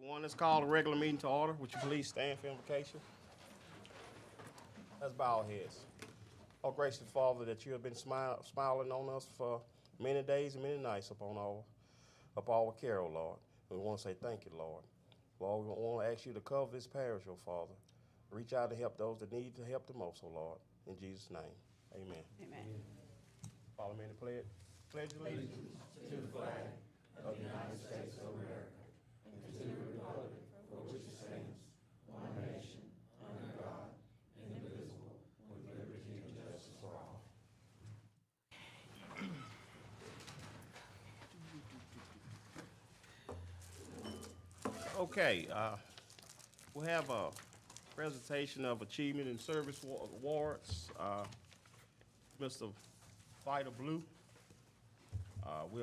The one that's called a regular meeting to order. Would you please stand for invocation? Let's bow our heads. Oh, gracious Father, that you have been smiling on us for many days and many nights upon our care, oh Lord. We want to say thank you, Lord. Lord, we want to ask you to cover this parish, oh Father. Reach out to help those that need the help the most, oh Lord. In Jesus' name, amen. Amen. Follow me in the pledge. Pledge allegiance to the flag of the United States of America and to the republic for which it stands, one nation, under God, indivisible, with liberty and justice for all. Okay, we have a presentation of achievement and service awards. Mr. Fighter Blue.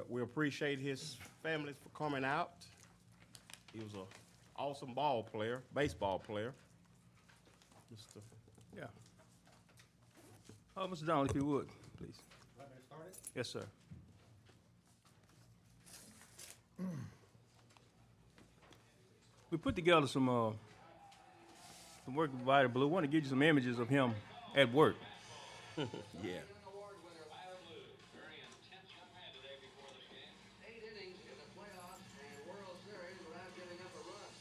We appreciate his family for coming out. He was an awesome baseball player. Mr. Yeah. Mr. Donald, if you would, please. Let me start it? Yes, sir. We put together some work with Vita Blue. I want to give you some images of him at work. Yeah. Award winner Vita Blue, very intense young man today before the game. 8 innings in the playoffs and World Series without giving up a run.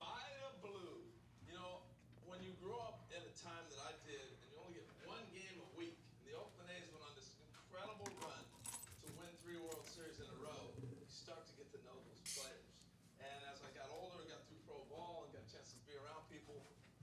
Vita Blue. You know, when you grow up at a time that I did, and you only get one game a week, and the Oakland A's went on this incredible run to win 3 World Series in a row, you start to get to know those players. And as I got older, got through pro ball, and got a chance to be around people,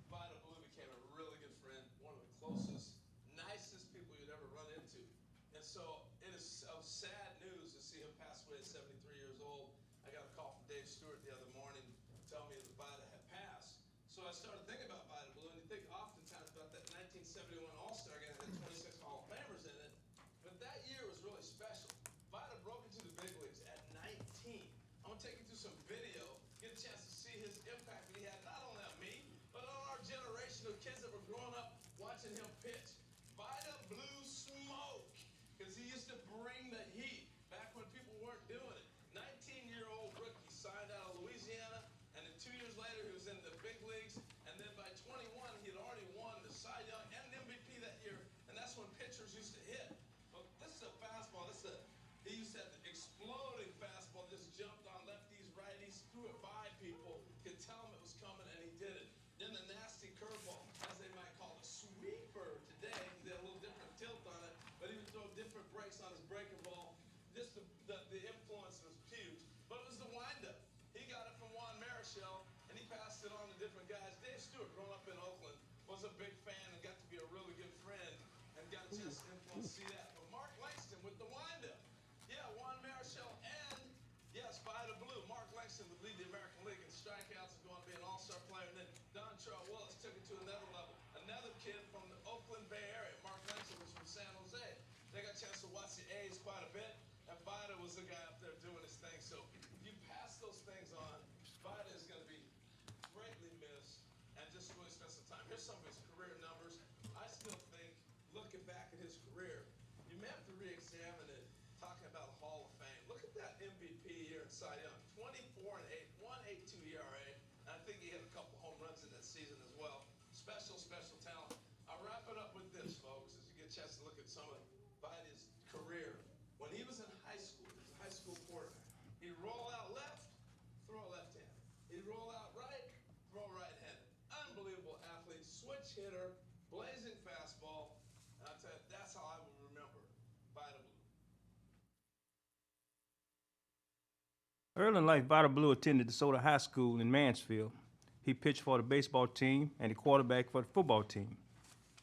Vita Blue became a really good friend, one of the closest, nicest people you'd ever run into. And so it is so sad news to see him pass away at 73 years old. I got a call from Dave Stewart the other morning telling me that Vita had passed. So I started thinking about Vita Blue, and you think oftentimes about that 1971 All-Star game that had 26 Hall of Famers in it. But that year was really special. Vita broke into the big leagues at 19. I'm going to take you through some video, get a chance to see his impact that he had not only on me, but on our generation of kids that were growing up watching him pitch. Vita Blue smoke, because he used to bring the heat back when people weren't doing it. 19-year-old rookie signed out of Louisiana, and then 2 years later he was in the big leagues, and then by 21 he had already won the Cy Young and an MVP that year, and that's when pitchers used to hit. But this is a fastball. He used to have the exploding fastball, just jumped on lefties, righties, threw it by people, could tell him it was coming, and he did it. Then the nasty curveball, as they might call it, sweeper today. He had a little different tilt on it, but he would throw different breaks on his breaking ball. Just the influence was huge. But it was the windup. He got it from Juan Marichal, and he passed it on to different guys. Dave Stewart, growing up in Oakland, was a big fan and got to be a really good friend and got a chance to influence, see that. But Mark Langston with the windup. Yeah, Juan Marichal and, yes, Vita Blue. Mark Langston would lead the American League in strikeouts and go on to be an all-star player. And then Don Charles Willis took it to another level. Another kid from the Oakland Bay Area. Mark Langston was from San Jose. They got a chance to watch the A's quite a bit. And Vita was the guy up there doing his thing. So if you pass those things on, Vita is going to be greatly missed and just really spend some time. Here's some of his career numbers. I still think, looking back at his career, you may have to re-examine it, talking about Hall of Fame. Look at that MVP year in Cy Young, 24 and 8, 1.82 ERA. And I think he hit a couple home runs in that season as well. Special, special talent. I'll wrap it up with this, folks, as you get a chance to look at some of Vita's career. When he was in high school, he was a high school quarterback. He'd roll out left, throw left-handed. He'd roll out right, throw right-handed. Unbelievable athlete, switch hitter, blazing fastball. And I'll tell you, that's how I will remember Vita Blue. Early in life, Vita Blue attended DeSoto High School in Mansfield. He pitched for the baseball team and the quarterback for the football team.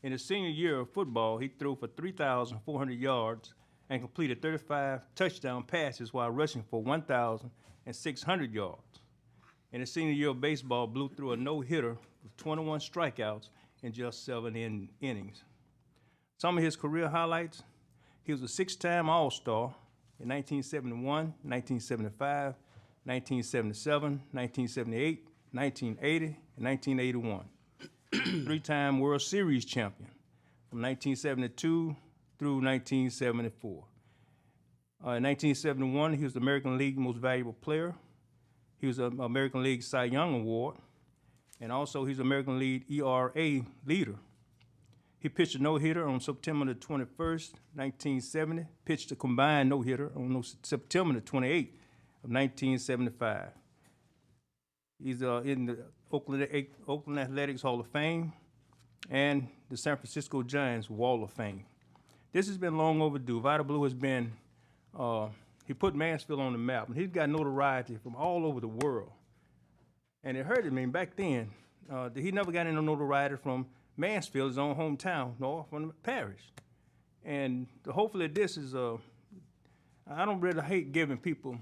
In his senior year of football, he threw for 3,400 yards and completed 35 touchdown passes while rushing for 1,600 yards. In his senior year of baseball, Blue threw a no-hitter with 21 strikeouts in just 7 innings. Some of his career highlights: he was a 6-time All-Star in 1971, 1975, 1977, 1978, 1980, and 1981. 3-time World Series champion from 1972 through 1974. In 1971, he was the American League Most Valuable Player. He was an American League Cy Young Award, and also he's American League ERA leader. He pitched a no-hitter on September the 21st, 1970, pitched a combined no-hitter on September the 28th of 1975. He's in the Oakland Athletics Hall of Fame and the San Francisco Giants Wall of Fame. This has been long overdue. Vida Blue has been, he put Mansfield on the map, and he's got notoriety from all over the world. And it hurted me back then. He never got any notoriety from Mansfield, his own hometown, nor from the parish. And hopefully this is, I don't really hate giving people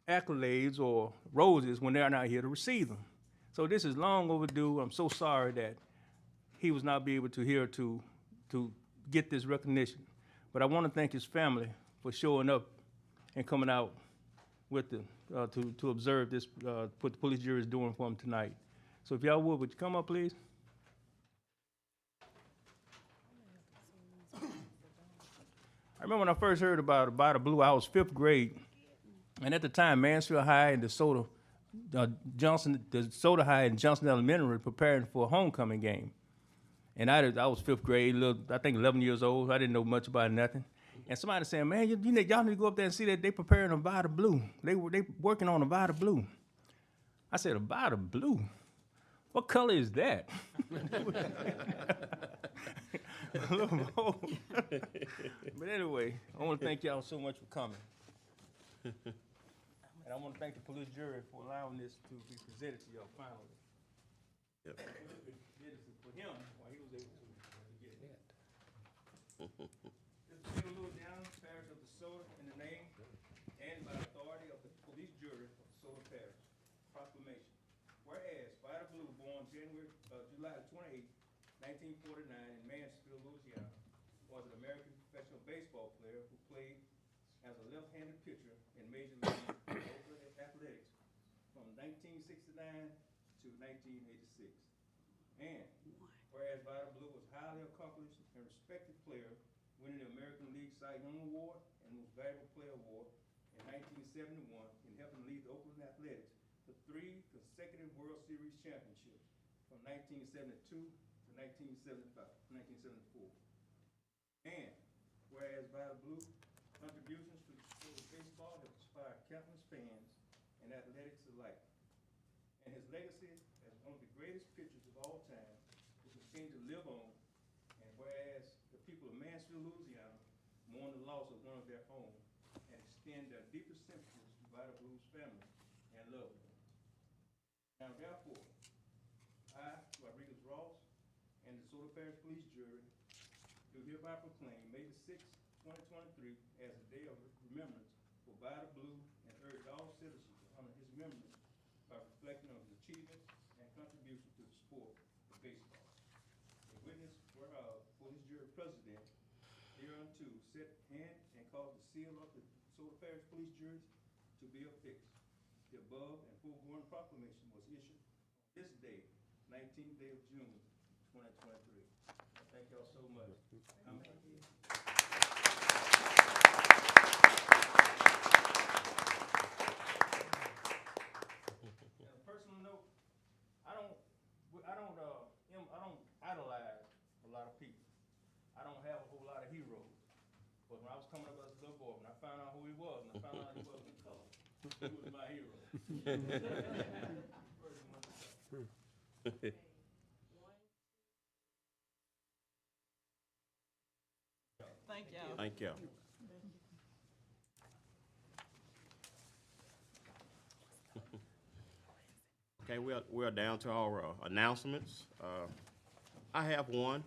accolades or roses when they're not here to receive them. So this is long overdue. I'm so sorry that he was not be able to here to get this recognition. But I want to thank his family for showing up and coming out with the, to observe this, what the police jury is doing for him tonight. So if y'all would you come up, please? I remember when I first heard about the Blue, I was 5th grade. And at the time, Mansfield High and DeSoto High and Johnson Elementary were preparing for a homecoming game. And I was 5th grade, I think 11 years old. I didn't know much about nothing. And somebody saying, man, y'all need to go up there and see that they preparing a Vida Blue. They working on a Vida Blue. I said, a Vida Blue? What color is that? But anyway, I want to thank y'all so much for coming. And I want to thank the police jury for allowing this to be presented to y'all finally. Yep. For him, while he was able to get it. This is Louisiana, Parish of DeSoto, in the name and by authority of the police jury of DeSoto Parish. Proclamation. Whereas Vida Blue, born July 28, 1949 in Mansfield, Louisiana, was an American professional baseball player who played as a left-handed pitcher in Major League Oakland Athletics from 1969 to 1986. And whereas Vida Blue was a highly accomplished and respected player, winning the American League Cy Young Award and Most Valuable Player Award in 1971 and helping lead the Oakland Athletics to 3 consecutive World Series championships from 1972 to 1974. And whereas Vida Blue contributions to the sport of baseball have inspired countless fans and athletics alike. And his legacy as one of the greatest pitchers of all time will continue to live on. And whereas the people of Mansfield, Louisiana mourn the loss of one of their own and extend their deepest sympathies to Vida Blue's family and loved ones. Now therefore, I, Rodriguez Ross, and the DeSoto Parish Police Jury do hereby proclaim May the 6th, 2023 as a day of remembrance for Vida Blue and urge all citizens to honor his memory by reflecting on his achievements and contributions to the sport of baseball. A witness whereof Police Jury President hereunto set hand and caused the seal of the DeSoto Parish Police Jury to be affixed. The above and foregoing proclamation was issued on this day, 19th day of June, 2023. Thank y'all so much. On a personal note, I don't idolize a lot of people. I don't have a whole lot of heroes. But when I was coming up as a little boy, when I found out who he was, and I found out he wasn't in color, he was my hero. Thank you. Thank you. Okay, we're down to our announcements. I have one.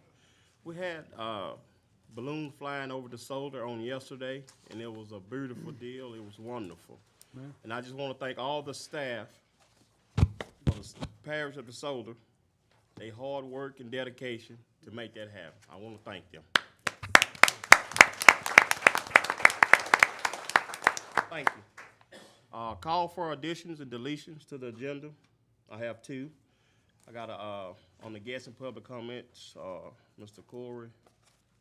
We had balloons flying over the shoulder on yesterday, and it was a beautiful deal. It was wonderful. And I just want to thank all the staff of the parish of DeSoto, their hard work and dedication to make that happen. I want to thank them. Thank you. Call for additions and deletions to the agenda. I have 2. I got on the guest and public comments, Mr. Corey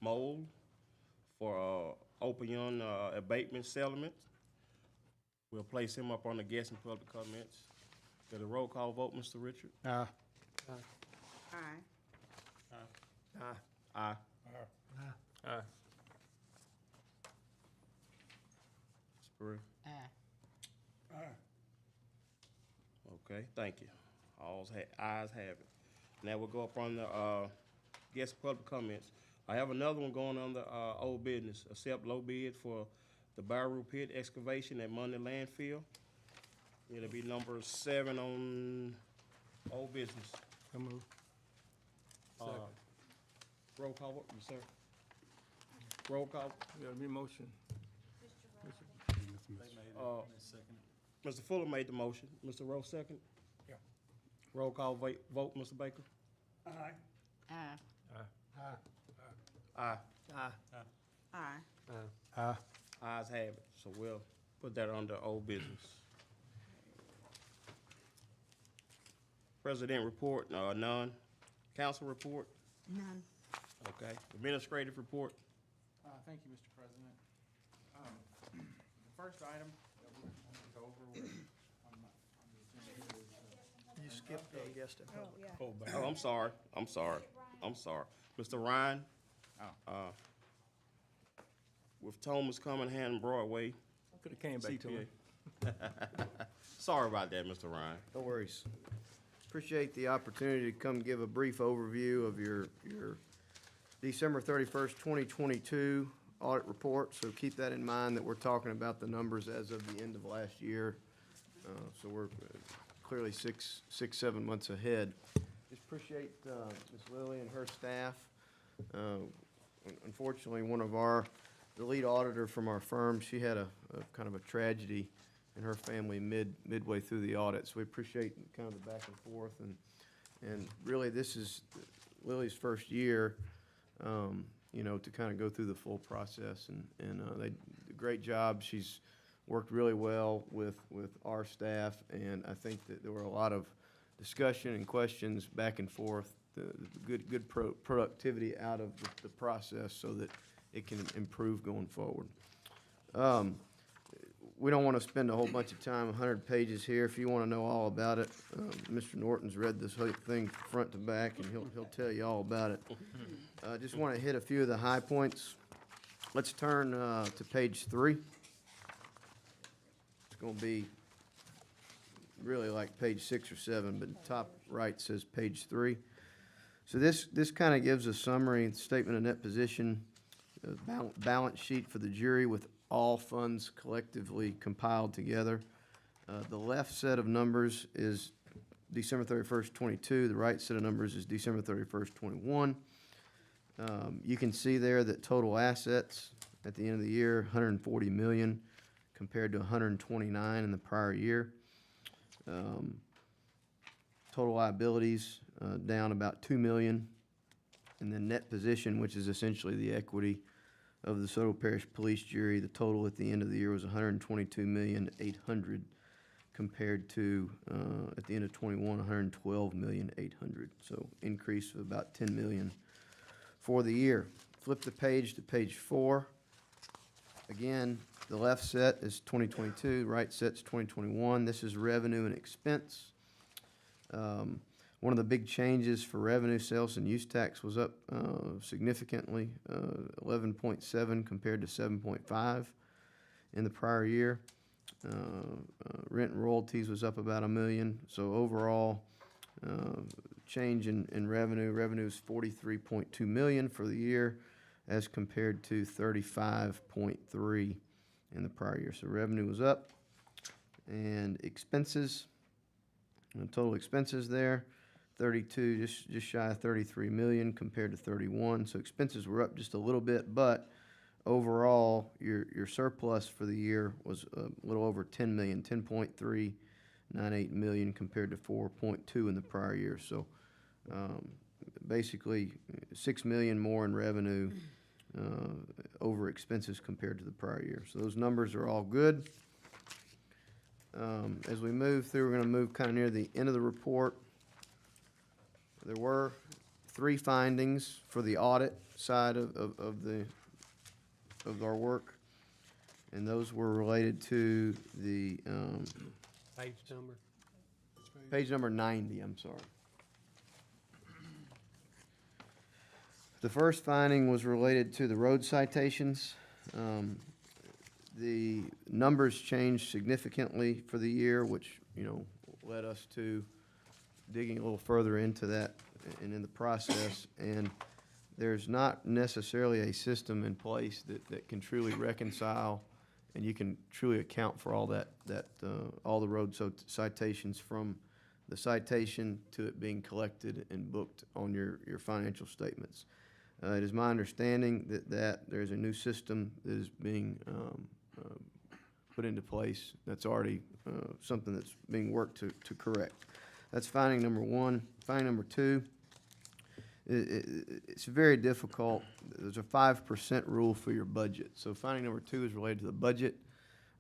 Mold for opioid abatement settlement. We'll place him up on the guest and public comments. Get a roll call vote, Mr. Richard? Aye. Aye. Aye. Aye. Spur. Okay, thank you. Ayes have it. Now we'll go up on the guest public comments. I have another one going on the old business. Accept low bid for the Barrow Pit excavation at Monday landfill. It'll be number 7 on old business. So move. Roll call, what, sir? Roll call. Got a motion. Mr. Fuller made the motion. Mr. Rowe second. Yeah. Roll call vote, Mr. Baker. Aye. Aye. Aye. Aye. Ayes have it. So we'll put that under old business. President report, none. Council report, None. okay. Administrative report, Thank you, Mr. President. The first item that we're going to go over on the agenda is, You skipped guest and public. oh, I'm sorry. Mr. Ryan, with Thomas coming hand Broadway, Could've came back to CPA. it. Sorry about that, Mr. Ryan. No worries. Appreciate the opportunity to come give a brief overview of your December 31st, 2022 audit report. So keep that in mind that we're talking about the numbers as of the end of last year. So we're clearly 7 months ahead. Just appreciate Ms. Lilly and her staff. Unfortunately, the lead auditor from our firm, she had a kind of a tragedy in her family midway through the audit. So we appreciate kind of the back and forth, and really this is Lily's first year, to kind of go through the full process, and they did a great job. She's worked really well with our staff, and I think that there were a lot of discussion and questions back and forth, the good productivity out of the process so that it can improve going forward. We don't want to spend a whole bunch of time, 100 pages here. If you want to know all about it, Mr. Norton's read this whole thing front to back, and he'll tell you all about it. Just want to hit a few of the high points. Let's turn to page 3. It's going to be really like page 6 or 7, but the top right says page 3. So this kind of gives a summary, statement of net position, balance sheet for the jury with all funds collectively compiled together. The left set of numbers is December 31st, 22. The right set of numbers is December 31st, 21. You can see there that total assets at the end of the year, 140 million compared to 129 in the prior year. Total liabilities down about 2 million. And then net position, which is essentially the equity of the DeSoto Parish Police Jury, the total at the end of the year was 122,800,000 compared to, at the end of 21, 112,800,000. So increase of about 10 million for the year. Flip the page to page 4. Again, the left set is 2022, right set's 2021. This is revenue and expense. One of the big changes for revenue, sales and use tax was up significantly, 11.7 compared to 7.5 in the prior year. Rent and royalties was up about $1 million. So overall, change in revenue. Revenue is $43.2 million for the year as compared to 35.3 in the prior year. So revenue was up. And expenses, total expenses there, 32, just shy of 33 million compared to 31. So expenses were up just a little bit, but overall, your surplus for the year was a little over 10 million, 10.398 million compared to 4.2 in the prior year. So basically 6 million more in revenue over expenses compared to the prior year. So those numbers are all good. As we move through, we're going to move kind of near the end of the report. There were 3 findings for the audit side of our work. and those were related to the, Page number. page number 90, I'm sorry. The first finding was related to the road citations. The numbers changed significantly for the year, which, led us to digging a little further into that and in the process. And there's not necessarily a system in place that can truly reconcile and you can truly account for all all the road citations from the citation to it being collected and booked on your financial statements. It is my understanding that there's a new system that is being put into place that's already something that's being worked to correct. That's finding number one. Finding number two, it's very difficult. There's a 5% rule for your budget. So finding number two is related to the budget.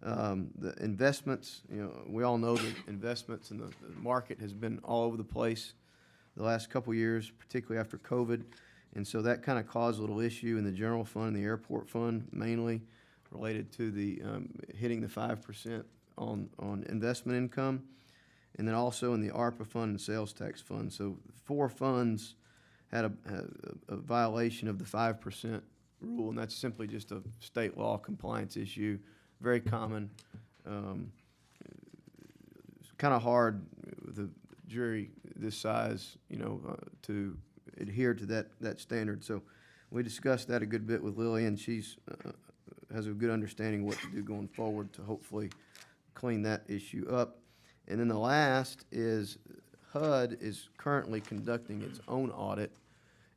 The investments, we all know that investments in the market has been all over the place the last couple years, particularly after COVID. And so that kind of caused a little issue in the general fund and the airport fund, mainly related to the hitting the 5% on investment income, and then also in the ARPA fund and sales tax fund. So 4 funds had a violation of the 5% rule, and that's simply just a state law compliance issue, very common. It's kind of hard with a jury this size, to adhere to that standard. So we discussed that a good bit with Lily, and she's has a good understanding of what to do going forward to hopefully clean that issue up. And then the last is HUD is currently conducting its own audit,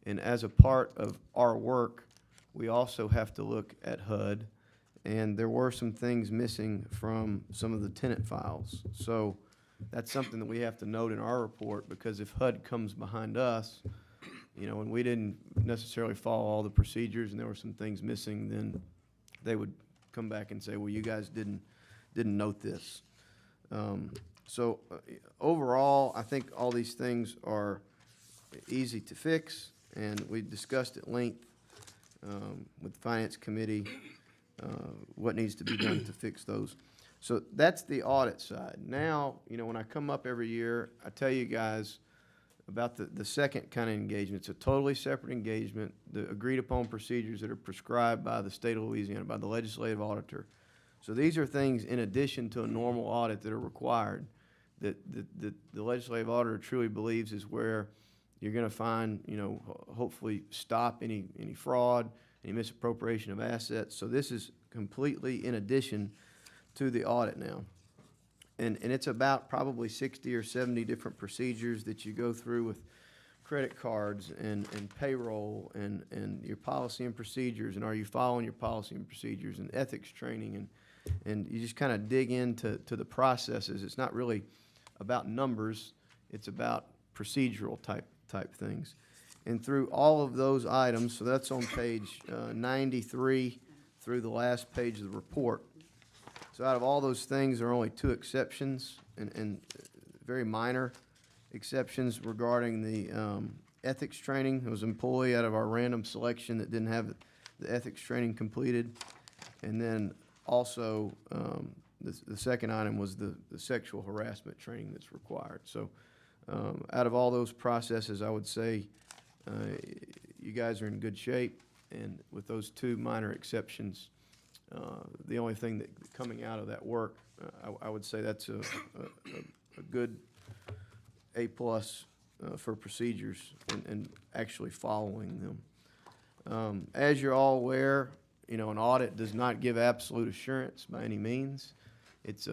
and as a part of our work, we also have to look at HUD, and there were some things missing from some of the tenant files. So that's something that we have to note in our report, because if HUD comes behind us, and we didn't necessarily follow all the procedures and there were some things missing, then they would come back and say, well, you guys didn't note this. So overall, I think all these things are easy to fix, and we discussed at length with the Finance Committee what needs to be done to fix those. So that's the audit side. Now, when I come up every year, I tell you guys about the second kind of engagement. It's a totally separate engagement, the agreed upon procedures that are prescribed by the state of Louisiana, by the legislative auditor. So these are things in addition to a normal audit that are required, that the legislative auditor truly believes is where you're going to find, hopefully stop any fraud, any misappropriation of assets. So this is completely in addition to the audit now. And it's about probably 60 or 70 different procedures that you go through with credit cards and payroll and your policy and procedures, and are you following your policy and procedures, and ethics training, and you just kind of dig into the processes. It's not really about numbers, it's about procedural type things. And through all of those items, so that's on page 93 through the last page of the report. So out of all those things, there are only 2 exceptions, and very minor exceptions regarding the ethics training. There was an employee out of our random selection that didn't have the ethics training completed. And then also, the second item was the sexual harassment training that's required. So out of all those processes, I would say you guys are in good shape, and with those 2 minor exceptions, the only thing that coming out of that work, I would say that's a good A+ for procedures and actually following them. As you're all aware, an audit does not give absolute assurance by any means. It's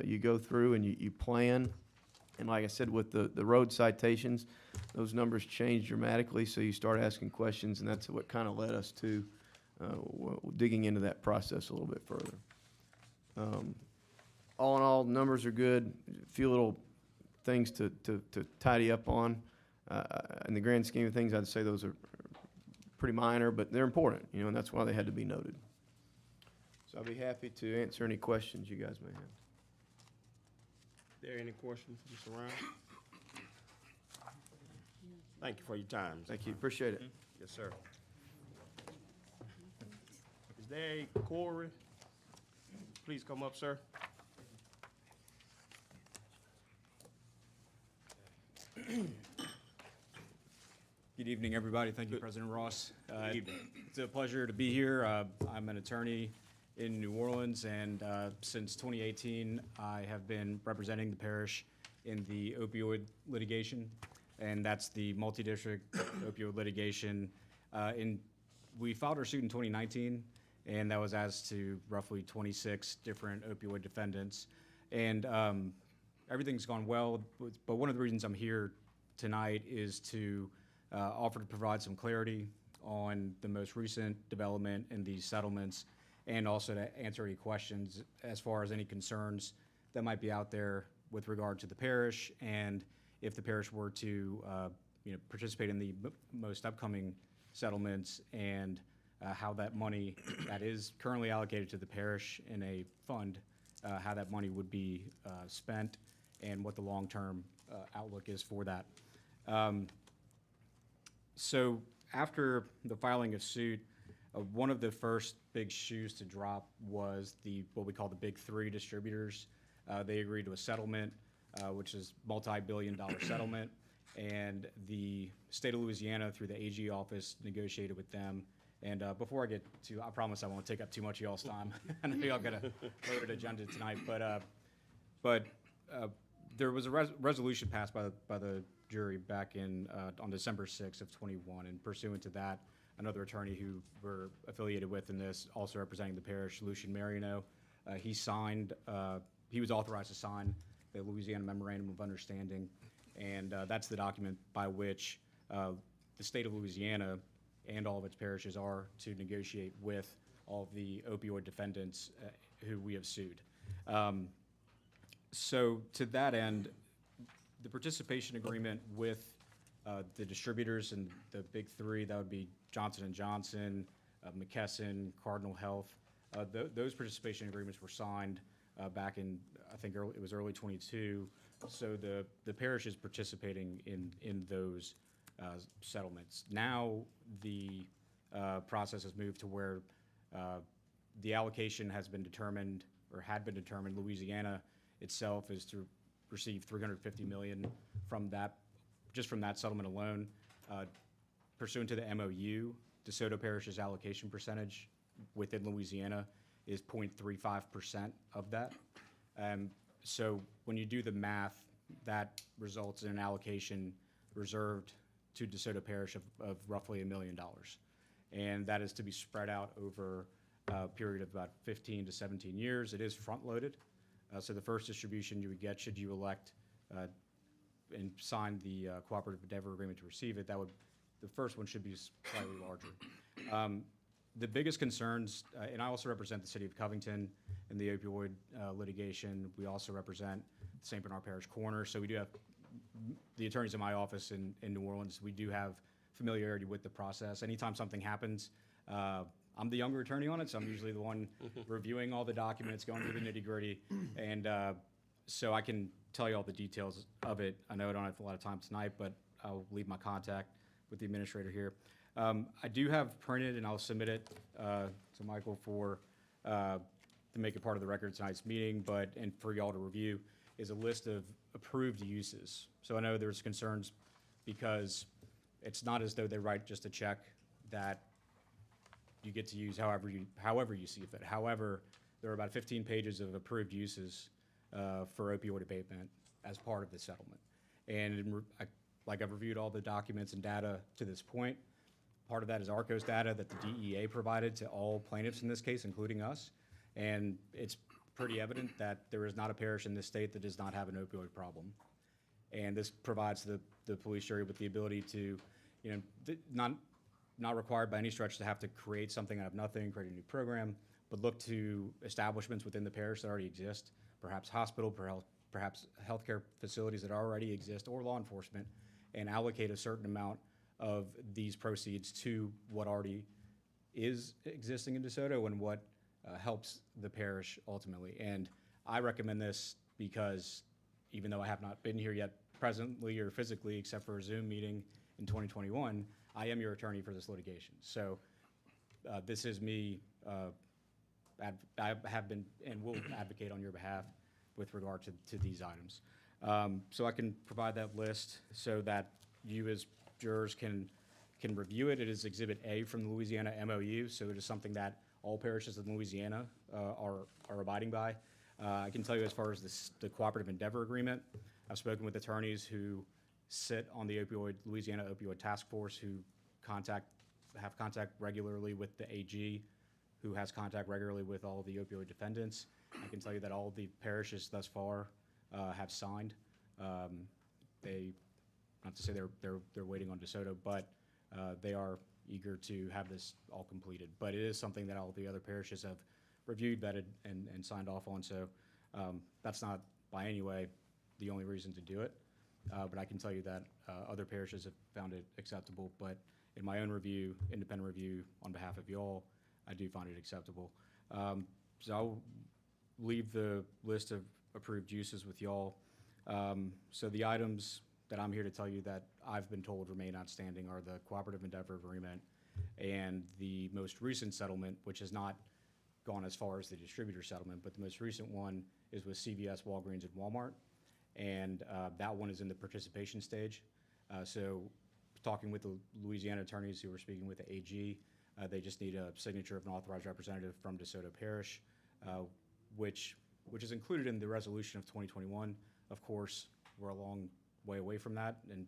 you go through and you plan, and like I said, with the road citations, those numbers change dramatically, so you start asking questions, and that's what kind of led us to digging into that process a little bit further. All in all, numbers are good. A few little things to tidy up on. In the grand scheme of things, I'd say those are pretty minor, but they're important, and that's why they had to be noted. So I'll be happy to answer any questions you guys may have. There any questions, Mr. Ryan? Thank you for your time. Thank you, appreciate it. Yes, sir. Is there a Corey please come up, sir? Good evening, everybody. Thank you, President Ross. It's a pleasure to be here. I'm an attorney in New Orleans, and since 2018, I have been representing the parish in the opioid litigation, and that's the multi-district opioid litigation. We filed our suit in 2019, and that was as to roughly 26 different opioid defendants. And everything's gone well, but one of the reasons I'm here tonight is to offer to provide some clarity on the most recent development in these settlements, and also to answer any questions as far as any concerns that might be out there with regard to the parish, and if the parish were to participate in the most upcoming settlements, and how that money that is currently allocated to the parish in a fund, how that money would be spent, and what the long-term outlook is for that. So after the filing of suit, one of the first big shoes to drop was what we call the big three distributors. They agreed to a settlement, which is multi-billion-dollar settlement, and the state of Louisiana, through the AG office, negotiated with them. And before I get to, I promise I won't take up too much of y'all's time. I know y'all got a loaded agenda tonight, but there was a resolution passed by the jury back in on December 6th of 21, and pursuant to that, another attorney who we're affiliated with in this, also representing the parish, Lucian Marino, he was authorized to sign the Louisiana Memorandum of Understanding, and that's the document by which the state of Louisiana and all of its parishes are to negotiate with all of the opioid defendants who we have sued. So to that end, the participation agreement with the distributors and the big three, that would be Johnson & Johnson, McKesson, Cardinal Health, those participation agreements were signed back in, I think it was early 22. So the parish is participating in those settlements. Now the process has moved to where the allocation has been determined, or had been determined. Louisiana itself is to receive $350 million from that, just from that settlement alone. Pursuant to the MOU, DeSoto Parish's allocation percentage within Louisiana is 0.35% of that. So when you do the math, that results in an allocation reserved to DeSoto Parish of roughly $1 million. And that is to be spread out over a period of about 15 to 17 years. It is front-loaded. So the first distribution you would get, should you elect and sign the cooperative endeavor agreement to receive it, the first one should be slightly larger. The biggest concerns, and I also represent the city of Covington in the opioid litigation. We also represent St. Bernard Parish Corner. So we do have the attorneys in my office in New Orleans. We do have familiarity with the process. Anytime something happens, I'm the younger attorney on it, so I'm usually the one reviewing all the documents, going through the nitty-gritty, and so I can tell you all the details of it. I know I don't have a lot of time tonight, but I'll leave my contact with the administrator here. I do have printed, and I'll submit it to Michael to make it part of the record of tonight's meeting, and for y'all to review, is a list of approved uses. So I know there's concerns because it's not as though they write just a check that you get to use however you see fit. However, there are about 15 pages of approved uses for opioid abatement as part of the settlement. And I've reviewed all the documents and data to this point. Part of that is ARCOS data that the DEA provided to all plaintiffs in this case, including us. And it's pretty evident that there is not a parish in this state that does not have an opioid problem. And this provides the police jury with the ability to, not required by any stretch to have to create something out of nothing, create a new program, but look to establishments within the parish that already exist, perhaps hospital, perhaps healthcare facilities that already exist, or law enforcement, and allocate a certain amount of these proceeds to what already is existing in DeSoto and what helps the parish ultimately. And I recommend this because even though I have not been here yet presently or physically, except for a Zoom meeting in 2021, I am your attorney for this litigation. So this is me I have been and will advocate on your behalf with regard to these items. So I can provide that list so that you as jurors can review it. It is Exhibit A from the Louisiana MOU, so it is something that all parishes in Louisiana are abiding by. I can tell you as far as the Cooperative Endeavor Agreement, I've spoken with attorneys who sit on the Louisiana Opioid Task Force who have contact regularly with the AG, who has contact regularly with all of the opioid defendants. I can tell you that all of the parishes thus far have signed. Not to say they're waiting on DeSoto, but they are eager to have this all completed. But it is something that all the other parishes have reviewed, vetted, and signed off on. So that's not by any way the only reason to do it. But I can tell you that other parishes have found it acceptable. But in my own review, independent review on behalf of y'all, I do find it acceptable. So I'll leave the list of approved uses with y'all. So the items that I'm here to tell you that I've been told remain outstanding are the Cooperative Endeavor Agreement and the most recent settlement, which has not gone as far as the distributor settlement, but the most recent one is with CVS, Walgreens, and Walmart. And that one is in the participation stage. So talking with the Louisiana attorneys who were speaking with the AG, they just need a signature of an authorized representative from DeSoto Parish, which is included in the resolution of 2021. Of course, we're a long way away from that, and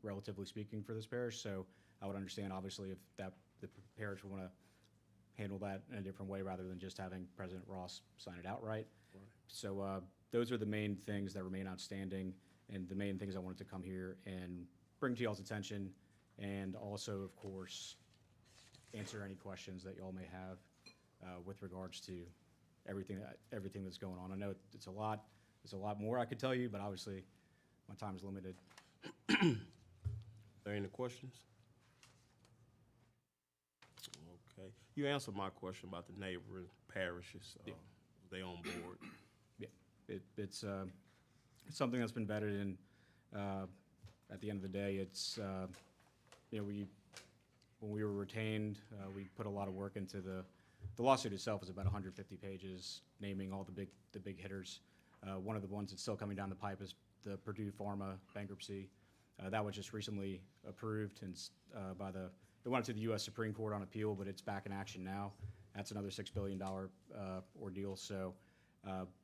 relatively speaking for this parish. So I would understand, obviously, if the parish would want to handle that in a different way rather than just having President Ross sign it outright. Right. So those are the main things that remain outstanding, and the main things I wanted to come here and bring to y'all's attention, and also, of course, answer any questions that y'all may have with regards to everything that's going on. I know it's a lot. There's a lot more I could tell you, but obviously my time is limited. Are there any questions? Okay. You answered my question about the neighboring parishes. Yeah. They on board? Yeah. It's something that's been vetted, and at the end of the day, it's when we were retained, we put a lot of work into the lawsuit itself is about 150 pages, naming all the big hitters. One of the ones that's still coming down the pipe is the Purdue Pharma bankruptcy. That was just recently approved and it went to the U.S. Supreme Court on appeal, but it's back in action now. That's another $6 billion ordeal. So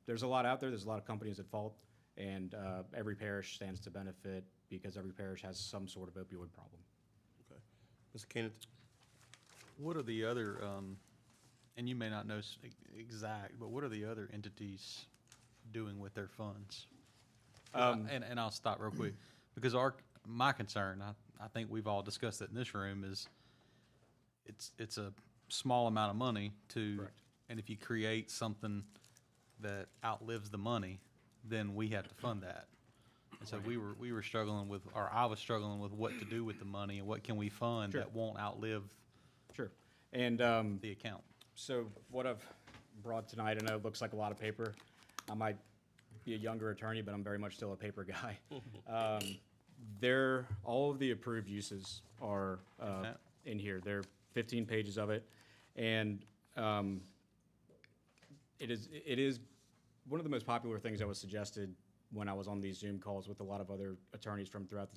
there's a lot out there. There's a lot of companies at fault, and every parish stands to benefit because every parish has some sort of opioid problem. Okay. Mr. Kenneth? What are the other, and you may not know exact, but what are the other entities doing with their funds? And I'll stop real quick, because my concern, I think we've all discussed it in this room, is it's a small amount of money Correct. and if you create something that outlives the money, then we have to fund that. And so we were struggling with, or I was struggling with what to do with the money and what can we fund Sure. that won't outlive Sure. And the account. so what I've brought tonight, I know it looks like a lot of paper. I might be a younger attorney, but I'm very much still a paper guy. All of the approved uses are in here. There are 15 pages of it, and it is one of the most popular things that was suggested when I was on these Zoom calls with a lot of other attorneys from throughout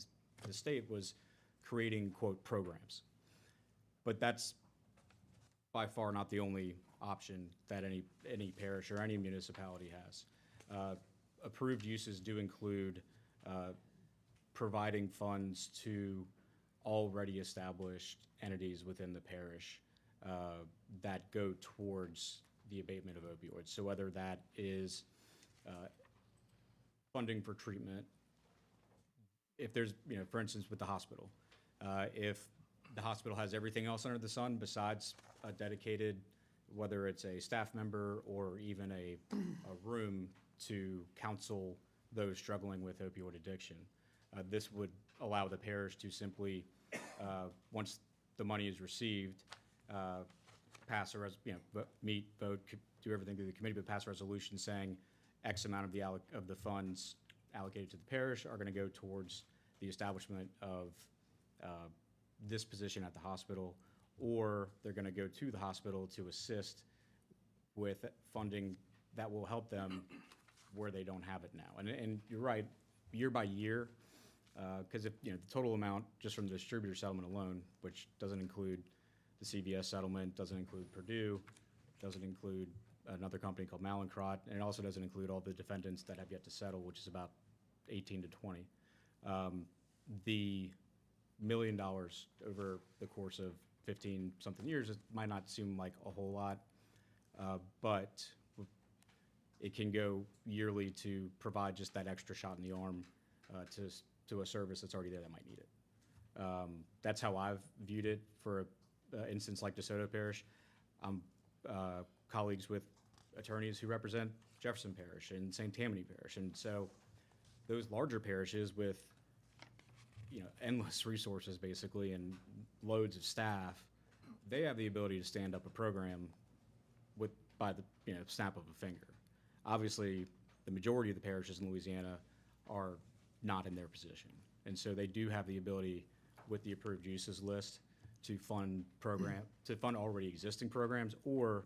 the state was creating, quote, programs. But that's by far not the only option that any parish or any municipality has. Approved uses do include providing funds to already established entities within the parish that go towards the abatement of opioids. So whether that is funding for treatment, if there's, for instance, with the hospital, if the hospital has everything else under the sun besides a dedicated, whether it's a staff member or even a room to counsel those struggling with opioid addiction, this would allow the parish to simply, once the money is received, pass meet, vote, do everything through the committee, but pass a resolution saying X amount of the funds allocated to the parish are going to go towards the establishment of this position at the hospital, or they're going to go to the hospital to assist with funding that will help them where they don't have it now. And you're right, year by year, because if, the total amount just from the distributor settlement alone, which doesn't include the CVS settlement, doesn't include Purdue, doesn't include another company called Mallinckrodt, and it also doesn't include all the defendants that have yet to settle, which is about 18 to 20. The $1 million over the course of 15-something years, it might not seem like a whole lot, but it can go yearly to provide just that extra shot in the arm to a service that's already there that might need it. That's how I've viewed it for an instance like DeSoto Parish. I'm colleagues with attorneys who represent Jefferson Parish and St. Tammany Parish, and so those larger parishes with endless resources basically and loads of staff, they have the ability to stand up a program by the snap of a finger. Obviously, the majority of the parishes in Louisiana are not in their position, and so they do have the ability with the approved uses list to fund already existing programs, or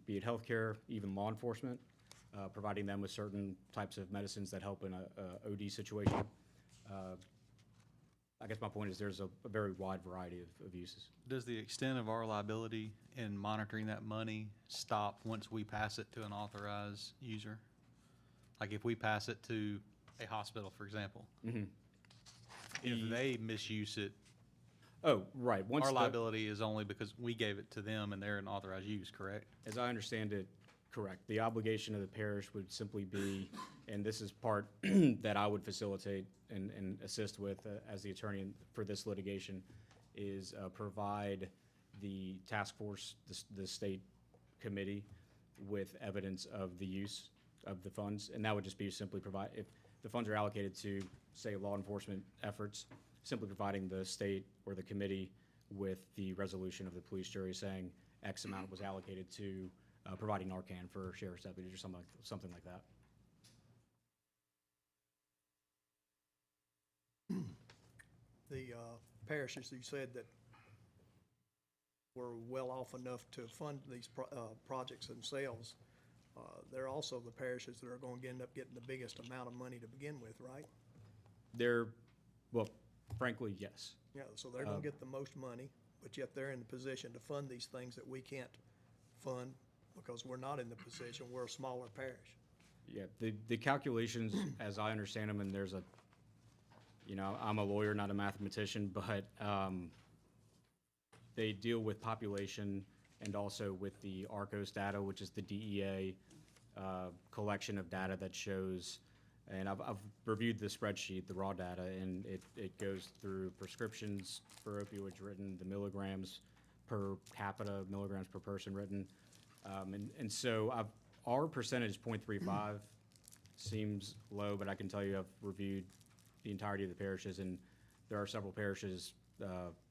be it healthcare, even law enforcement, providing them with certain types of medicines that help in a OD situation. I guess my point is there's a very wide variety of uses. Does the extent of our liability in monitoring that money stop once we pass it to an authorized user? Like if we pass it to a hospital, for example, if they misuse it, Oh, right. our liability is only because we gave it to them and they're an authorized use, correct? As I understand it, correct. The obligation of the parish would simply be, and this is part that I would facilitate and assist with as the attorney for this litigation, is provide the task force, the state committee, with evidence of the use of the funds. And that would just be simply provide, if the funds are allocated to, say, law enforcement efforts, simply providing the state or the committee with the resolution of the police jury saying X amount was allocated to providing Narcan for sheriff's deputies or something like that. The parishes, you said that were well off enough to fund these projects themselves. They're also the parishes that are going to end up getting the biggest amount of money to begin with, right? Well, frankly, yes. Yeah, so they're going to get the most money, but yet they're in the position to fund these things that we can't fund because we're not in the position. We're a smaller parish. Yeah, the calculations, as I understand them, and there's I'm a lawyer, not a mathematician, but they deal with population and also with the ARCOS data, which is the DEA collection of data that shows, and I've reviewed the spreadsheet, the raw data, and it goes through prescriptions for opioids written, the milligrams per capita, milligrams per person written, and so our percentage, 0.35, seems low, but I can tell you I've reviewed the entirety of the parishes, and there are several parishes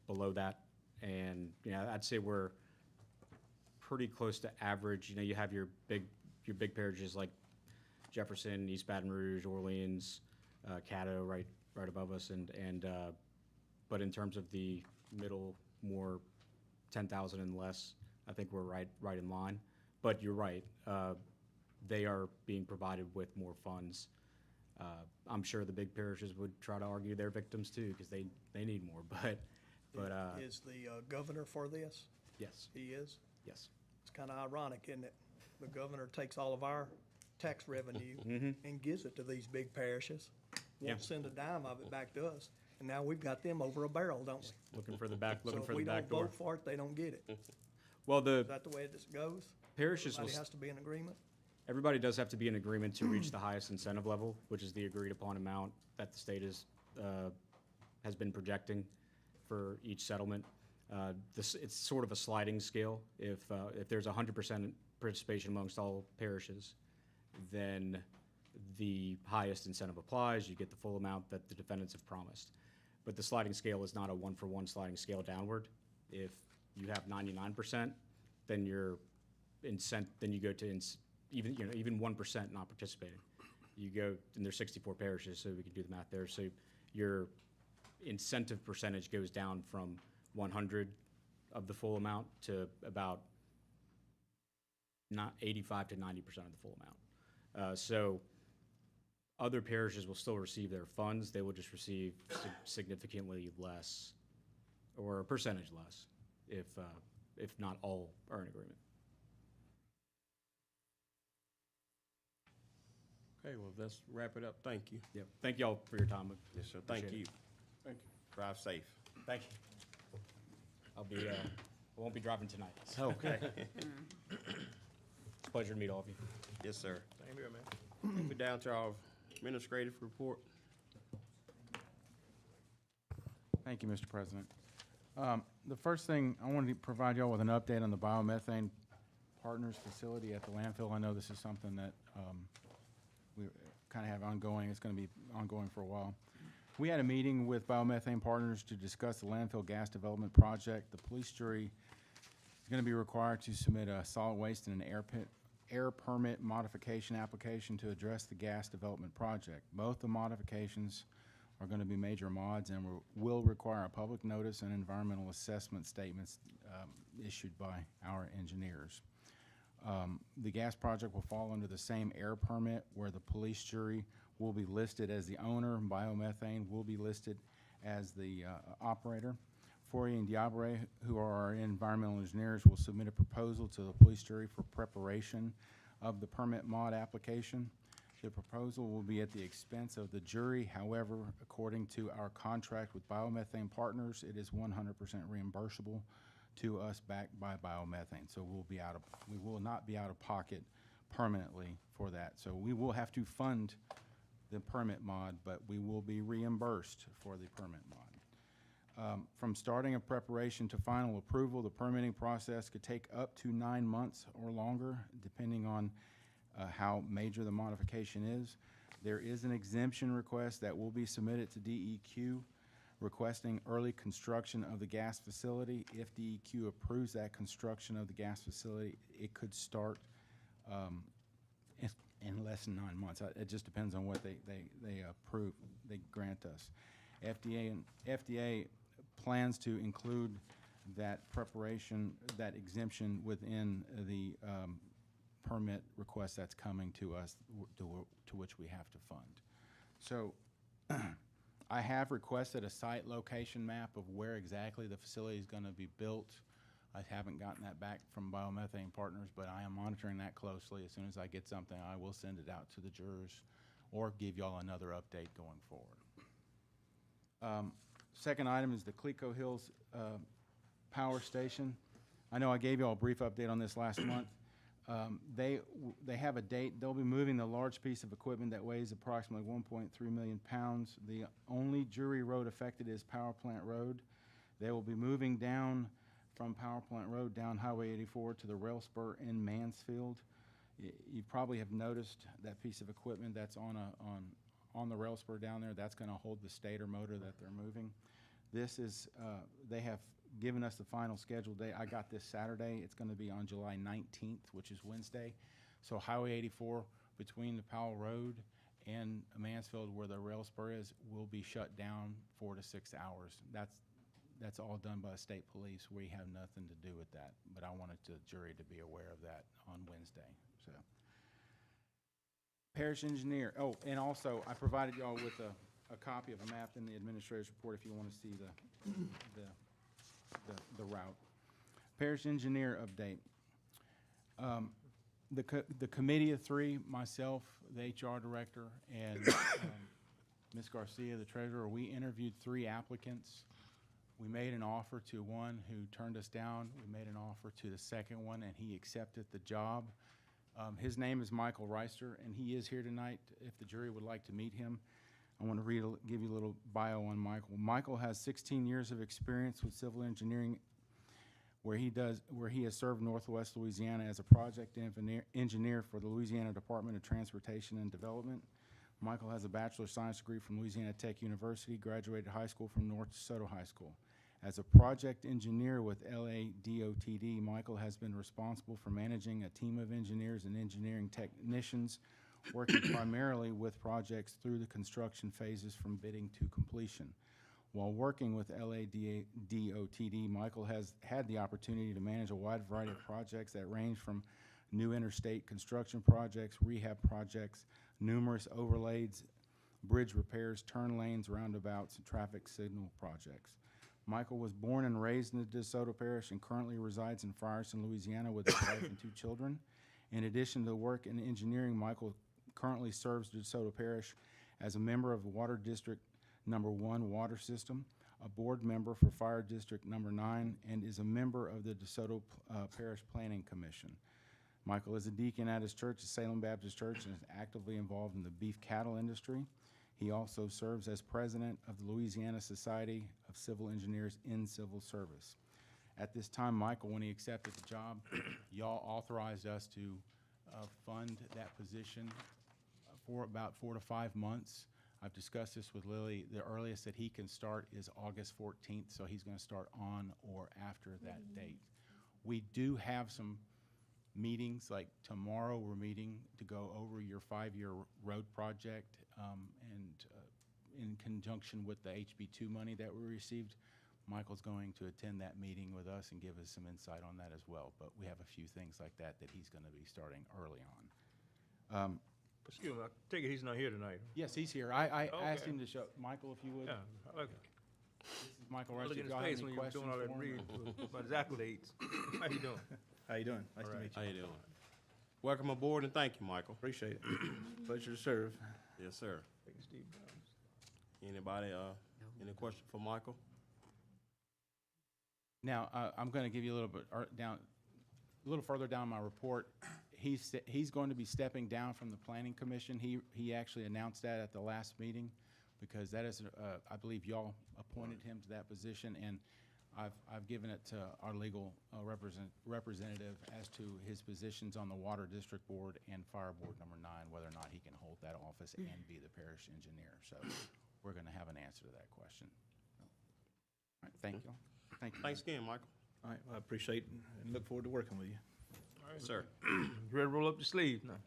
below that, and I'd say we're pretty close to average. You have your big parishes like Jefferson, East Baton Rouge, Orleans, Caddo, right above us, and but in terms of the middle, more 10,000 and less, I think we're right in line. But you're right, they are being provided with more funds. I'm sure the big parishes would try to argue they're victims too, because they need more. But Is the governor for this? yes, He is? yes. It's kind of ironic, isn't it? The governor takes all of our tax revenue and gives it to these big parishes. Won't send a dime of it back to us. And now we've got them over a barrel, don't we? Looking for the back door. So if we don't vote for it, they don't get it. Well, Is that the way this goes? parishes will. Everybody has to be in agreement? Everybody does have to be in agreement to reach the highest incentive level, which is the agreed upon amount that the state has been projecting for each settlement. It's sort of a sliding scale. If there's 100% participation amongst all parishes, then the highest incentive applies. You get the full amount that the defendants have promised. But the sliding scale is not a one-for-one sliding scale downward. If you have 99%, then then you go to even 1% not participating. You go, and there's 64 parishes, so we can do the math there. So your incentive percentage goes down from 100 of the full amount to about not 85 to 90% of the full amount. So other parishes will still receive their funds. They will just receive significantly less, or a percentage less, if not all are in agreement. Okay, well, let's wrap it up. Thank you. Yep. Thank y'all for your time. Yes, sir. Thank Appreciate you. it. Thank you. Drive safe. Thank you. I won't be driving tonight. Okay. It's a pleasure to meet all of you. Yes, sir. Same here, man. We're down to our administrative report. Thank you, Mr. President. The first thing, I wanted to provide y'all with an update on the biomethane partners facility at the landfill. I know this is something that we kind of have ongoing. It's going to be ongoing for a while. We had a meeting with biomethane partners to discuss the landfill gas development project. The police jury is going to be required to submit a solid waste and an air permit modification application to address the gas development project. Both the modifications are going to be major mods and will require a public notice and environmental assessment statements issued by our engineers. The gas project will fall under the same air permit where the police jury will be listed as the owner. Biomethane will be listed as the operator. Fourier and Diabre, who are our environmental engineers, will submit a proposal to the police jury for preparation of the permit mod application. The proposal will be at the expense of the jury. However, according to our contract with biomethane partners, it is 100% reimbursable to us backed by biomethane. So we will not be out of pocket permanently for that. So we will have to fund the permit mod, but we will be reimbursed for the permit mod. From starting of preparation to final approval, the permitting process could take up to 9 months or longer, depending on how major the modification is. There is an exemption request that will be submitted to DEQ requesting early construction of the gas facility. If DEQ approves that construction of the gas facility, it could start in less than 9 months. It just depends on what they approve, they grant us. FDA plans to include that preparation, that exemption within the permit request that's coming to us, to which we have to fund. So I have requested a site location map of where exactly the facility is going to be built. I haven't gotten that back from biomethane partners, but I am monitoring that closely. As soon as I get something, I will send it out to the jurors or give y'all another update going forward. Second item is the Clico Hills Power Station. I know I gave y'all a brief update on this last month. They have a date. They'll be moving the large piece of equipment that weighs approximately 1.3 million pounds. The only jury road affected is Power Plant Road. They will be moving down from Power Plant Road down Highway 84 to the rail spur in Mansfield. You probably have noticed that piece of equipment that's on the rail spur down there. That's going to hold the stator motor that they're moving. This is, they have given us the final schedule date. I got this Saturday. It's going to be on July 19th, which is Wednesday. So Highway 84 between the Powell Road and Mansfield, where the rail spur is, will be shut down 4 to 6 hours. That's all done by the state police. We have nothing to do with that, but I wanted the jury to be aware of that on Wednesday. So, parish engineer. Oh, and also I provided y'all with a copy of a map in the administrator's report if you want to see the route. Parish engineer update. The committee of three, myself, the HR director, and Ms. Garcia, the treasurer, we interviewed 3 applicants. We made an offer to one who turned us down. We made an offer to the second one, and he accepted the job. His name is Michael Reister, and he is here tonight if the jury would like to meet him. I want to give you a little bio on Michael. Michael has 16 years of experience with civil engineering, where he has served Northwest Louisiana as a project engineer for the Louisiana Department of Transportation and Development. Michael has a bachelor's science degree from Louisiana Tech University, graduated high school from North DeSoto High School. As a project engineer with LADOTD, Michael has been responsible for managing a team of engineers and engineering technicians working primarily with projects through the construction phases from bidding to completion. While working with LADOTD, Michael has had the opportunity to manage a wide variety of projects that range from new interstate construction projects, rehab projects, numerous overlays, bridge repairs, turn lanes, roundabouts, and traffic signal projects. Michael was born and raised in the DeSoto Parish and currently resides in Frierson, Louisiana with his wife and 2 children. In addition to work in engineering, Michael currently serves DeSoto Parish as a member of the Water District Number 1 Water System, a board member for Fire District Number 9, and is a member of the DeSoto Parish Planning Commission. Michael is a deacon at his church, the Salem Baptist Church, and is actively involved in the beef cattle industry. He also serves as president of the Louisiana Society of Civil Engineers in Civil Service. At this time, Michael, when he accepted the job, y'all authorized us to fund that position for about 4 to 5 months. I've discussed this with Lily. The earliest that he can start is August 14th, so he's going to start on or after that date. We do have some meetings, like tomorrow we're meeting to go over your 5-year road project, and in conjunction with the HB2 money that we received, Michael's going to attend that meeting with us and give us some insight on that as well. But we have a few things like that he's going to be starting early on. Excuse me, I take it he's not here tonight. Yes, he's here. I asked Okay. him to show, Michael, if you would. Yeah, I like This is Michael I Rush. look If at his y'all have face any when you were questions doing all that for him, reading about his accolades. How you doing? How you doing? Nice All to right. meet How you. you doing? Welcome aboard and thank you, Michael. Appreciate it. Pleasure to serve. Yes, sir. Take Steve Brown's. Anybody, any question for Michael? Now, I'm going to give you a little bit a little further down my report. He's going to be stepping down from the Planning Commission. He actually announced that at the last meeting, because that is, I believe y'all appointed him to that position, and I've given it to our legal representative as to his positions on the Water District Board and Fire Board Number 9, whether or not he can hold that office and be the parish engineer. So we're going to have an answer to that question. All right, thank you. Thank you. Thanks again, Michael. All right, well, I appreciate and look forward to working with you. Yes, sir. You ready to roll up your sleeve now?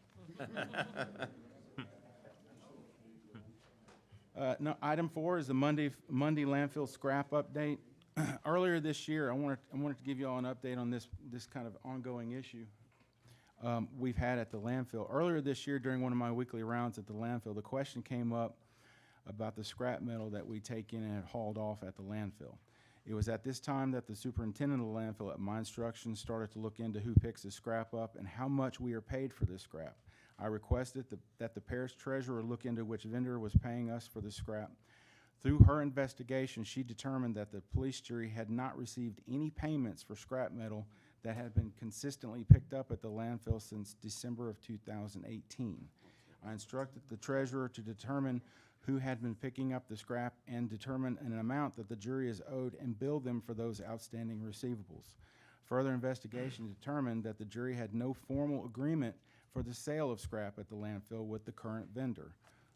No, item 4 is the Monday landfill scrap update. Earlier this year, I wanted to give you all an update on this kind of ongoing issue we've had at the landfill. Earlier this year, during one of my weekly rounds at the landfill, the question came up about the scrap metal that we take in and had hauled off at the landfill. It was at this time that the superintendent of the landfill, at my instruction, started to look into who picks the scrap up and how much we are paid for this scrap. I requested that the parish treasurer look into which vendor was paying us for the scrap. Through her investigation, she determined that the police jury had not received any payments for scrap metal that had been consistently picked up at the landfill since December of 2018. I instructed the treasurer to determine who had been picking up the scrap and determine an amount that the jury is owed and bill them for those outstanding receivables. Further investigation determined that the jury had no formal agreement for the sale of scrap at the landfill with the current vendor.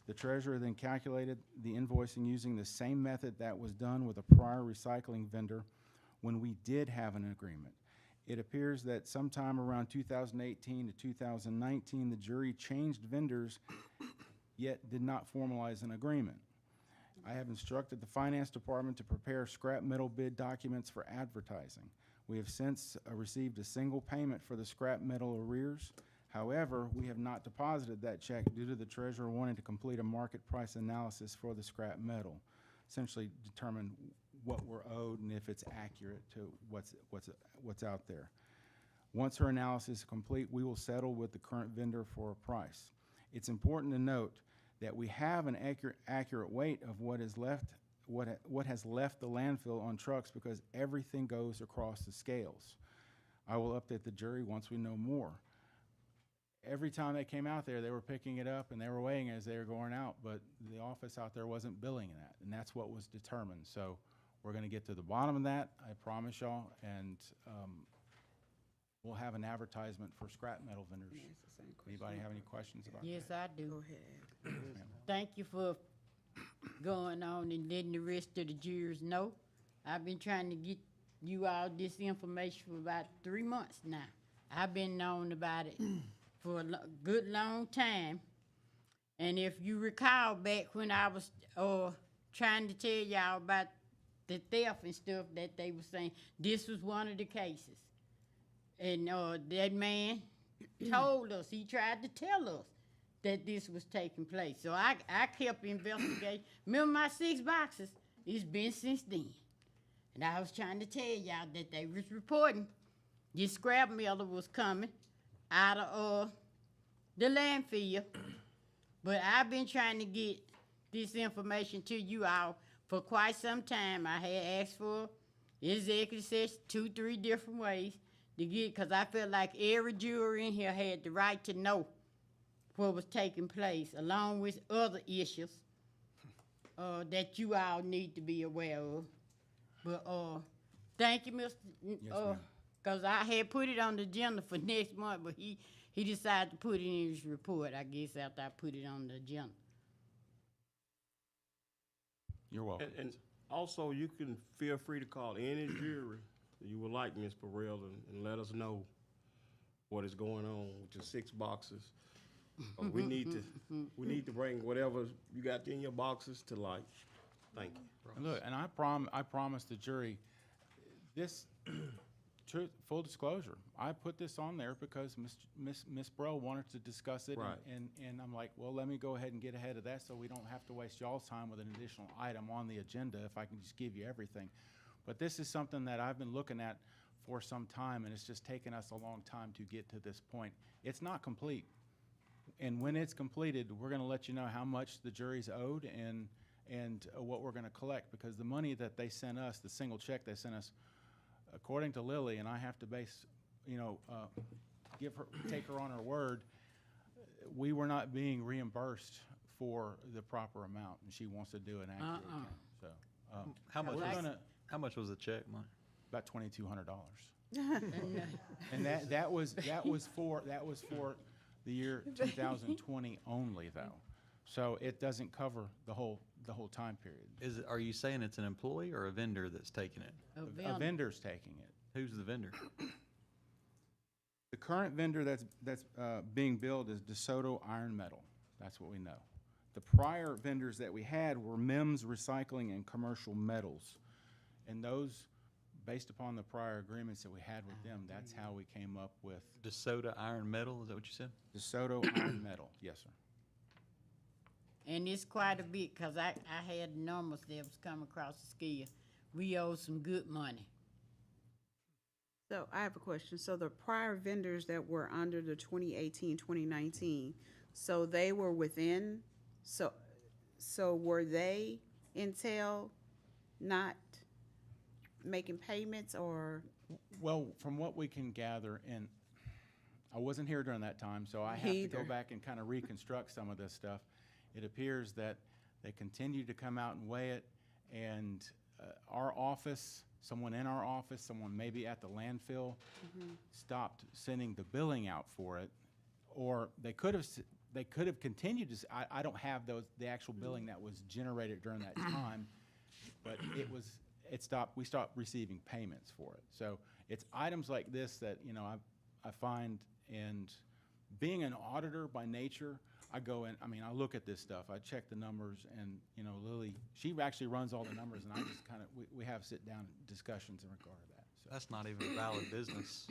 The treasurer then calculated the invoicing using the same method that was done with a prior recycling vendor when we did have an agreement. It appears that sometime around 2018 to 2019, the jury changed vendors, yet did not formalize an agreement. I have instructed the finance department to prepare scrap metal bid documents for advertising. We have since received a single payment for the scrap metal arrears. However, we have not deposited that check due to the treasurer wanting to complete a market price analysis for the scrap metal, essentially determine what we're owed and if it's accurate to what's out there. Once her analysis is complete, we will settle with the current vendor for a price. It's important to note that we have an accurate weight of what has left the landfill on trucks, because everything goes across the scales. I will update the jury once we know more. Every time they came out there, they were picking it up and they were weighing as they were going out, but the office out there wasn't billing that, and that's what was determined. So we're going to get to the bottom of that, I promise y'all, and we'll have an advertisement for scrap metal vendors. Anybody have any questions about that? Yes, I do. Go ahead. Thank you for going on and letting the rest of the jurors know. I've been trying to get you all this information for about 3 months now. I've been knowing about it for a good long time. And if you recall back when I was trying to tell y'all about the theft and stuff that they were saying, this was one of the cases. And that man told us, he tried to tell us that this was taking place. So I kept investigating. Remember my 6 boxes? It's been since then. And I was trying to tell y'all that they was reporting this scrap metal was coming out of the landfill. But I've been trying to get this information to you all for quite some time. I had asked for executive session 2-3 different ways to get, because I felt like every juror in here had the right to know what was taking place, along with other issues that you all need to be aware of. But thank you, Mr. ma'am. Because I had put it on the agenda for next month, but he decided to put it in his report, I guess, after I put it on the agenda. You're welcome. And also, you can feel free to call any jury you would like, Ms. Burrell, and let us know what is going on with your 6 boxes. We need to bring whatever you got in your boxes to light. Thank you. And look, and I promised the jury this. Full disclosure, I put this on there because Miss Bro wanted to discuss it, Right. and I'm like, well, let me go ahead and get ahead of that so we don't have to waste y'all's time with an additional item on the agenda if I can just give you everything. But this is something that I've been looking at for some time, and it's just taken us a long time to get to this point. It's not complete, and when it's completed, we're going to let you know how much the jury's owed and what we're going to collect, because the money that they sent us, the single check they sent us, according to Lily, and I have to take her on her word, we were not being reimbursed for the proper amount, and she wants to do an accurate count. So, How much was the check, Mike? about $2,200, and that was for the year 2020 only, though. So it doesn't cover the whole time period. Are you saying it's an employee or a vendor that's taking it? A vendor's taking it. Who's the vendor? The current vendor that's being billed is DeSoto Iron Metal. That's what we know. The prior vendors that we had were MIMS Recycling and Commercial Metals. And those, based upon the prior agreements that we had with them, that's how we came up with DeSoto Iron Metal, is that what you said? DeSoto Iron Metal. Yes, sir. And it's quite a bit, because I had numbers that was coming across the scale. We owe some good money. So I have a question. So the prior vendors that were under the 2018, 2019, so they were within, so were they until not making payments, or? Well, from what we can gather, and I wasn't here during that time, so I have to go back and kind of reconstruct some of this stuff. It appears that they continue to come out and weigh it, and our office, someone in our office, someone maybe at the landfill, stopped sending the billing out for it, or they could have continued to. I don't have the actual billing that was generated during that time, but it stopped. We stopped receiving payments for it. So it's items like this that I find, and being an auditor by nature, I go in, I look at this stuff, I check the numbers, and, Lily, she actually runs all the numbers, and I just kind of, we have sit-down discussions in regard to that. So. That's not even a valid business.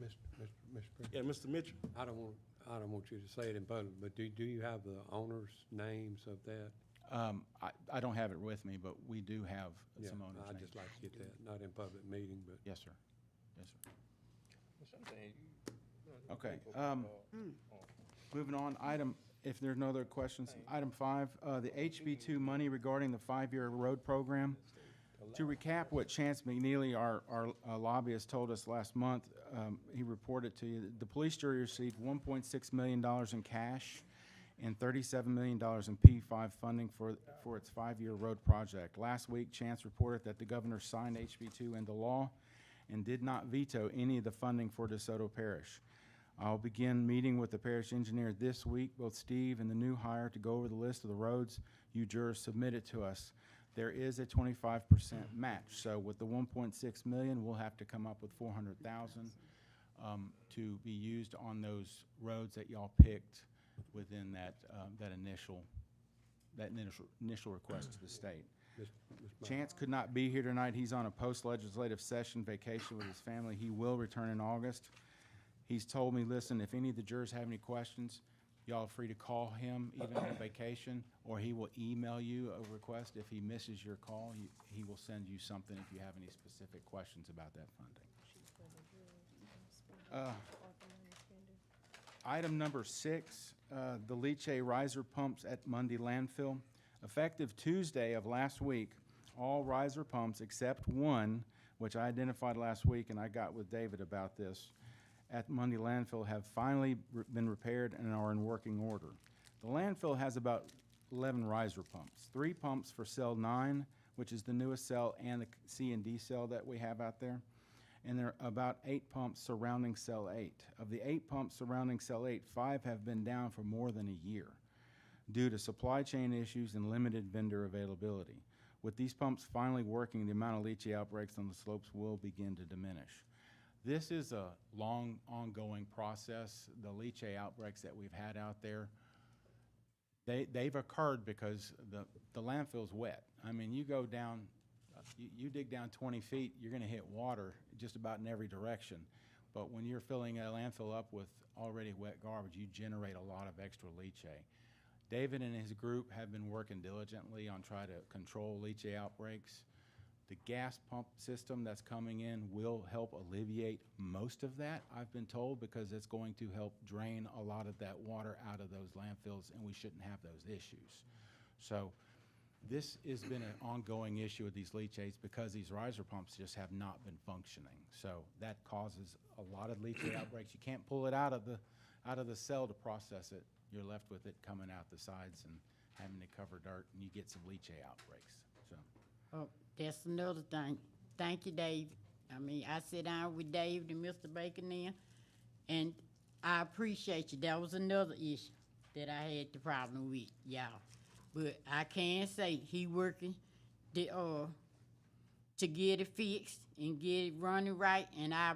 Yeah, Mr. Mitchell. I don't want you to say it in public, but do you have the owners' names of that? I don't have it with me, but we do have Yeah, some owners' I'd names. just like to get that, not in public meeting, but. Yes, sir. Yes, sir. Okay. Moving on, if there's no other questions, item 5, the HB2 money regarding the 5-year road program. To recap what Chance McNeely, our lobbyist, told us last month, he reported to you that the police jury received $1.6 million in cash and $37 million in P5 funding for its 5-year road project. Last week, Chance reported that the governor signed HB2 into law and did not veto any of the funding for DeSoto Parish. I'll begin meeting with the parish engineer this week, both Steve and the new hire, to go over the list of the roads you jurors submitted to us. There is a 25% match, so with the 1.6 million, we'll have to come up with 400,000 to be used on those roads that y'all picked within that initial request to the state. Chance could not be here tonight. He's on a post-legislative session vacation with his family. He will return in August. He's told me, listen, if any of the jurors have any questions, y'all are free to call him, even on vacation, or he will email you a request. If he misses your call, he will send you something if you have any specific questions about that funding. Item number 6, the leachate riser pumps at Mundy landfill. Effective Tuesday of last week, all riser pumps except one, which I identified last week, and I got with David about this, at Mundy landfill have finally been repaired and are in working order. The landfill has about 11 riser pumps, 3 pumps for cell 9, which is the newest cell, and the C and D cell that we have out there. And there are about 8 pumps surrounding cell 8. Of the 8 pumps surrounding cell 8, 5 have been down for more than a year due to supply chain issues and limited vendor availability. With these pumps finally working, the amount of leachate outbreaks on the slopes will begin to diminish. This is a long, ongoing process. The leachate outbreaks that we've had out there, they've occurred because the landfill's wet. I mean, you go down, you dig down 20 feet, you're gonna hit water just about in every direction. But when you're filling a landfill up with already wet garbage, you generate a lot of extra leachate. David and his group have been working diligently on trying to control leachate outbreaks. The gas pump system that's coming in will help alleviate most of that, I've been told, because it's going to help drain a lot of that water out of those landfills, and we shouldn't have those issues. So this has been an ongoing issue with these leachates because these riser pumps just have not been functioning. So that causes a lot of leachate outbreaks. You can't pull it out of the cell to process it. You're left with it coming out the sides and having to cover dirt, and you get some leachate outbreaks. So. Oh, that's another thing. Thank you, Dave. I mean, I sit down with Dave and Mr. Baker now, and I appreciate you. That was another issue that I had the problem with, y'all. But I can say he working to get it fixed and get it running right, and I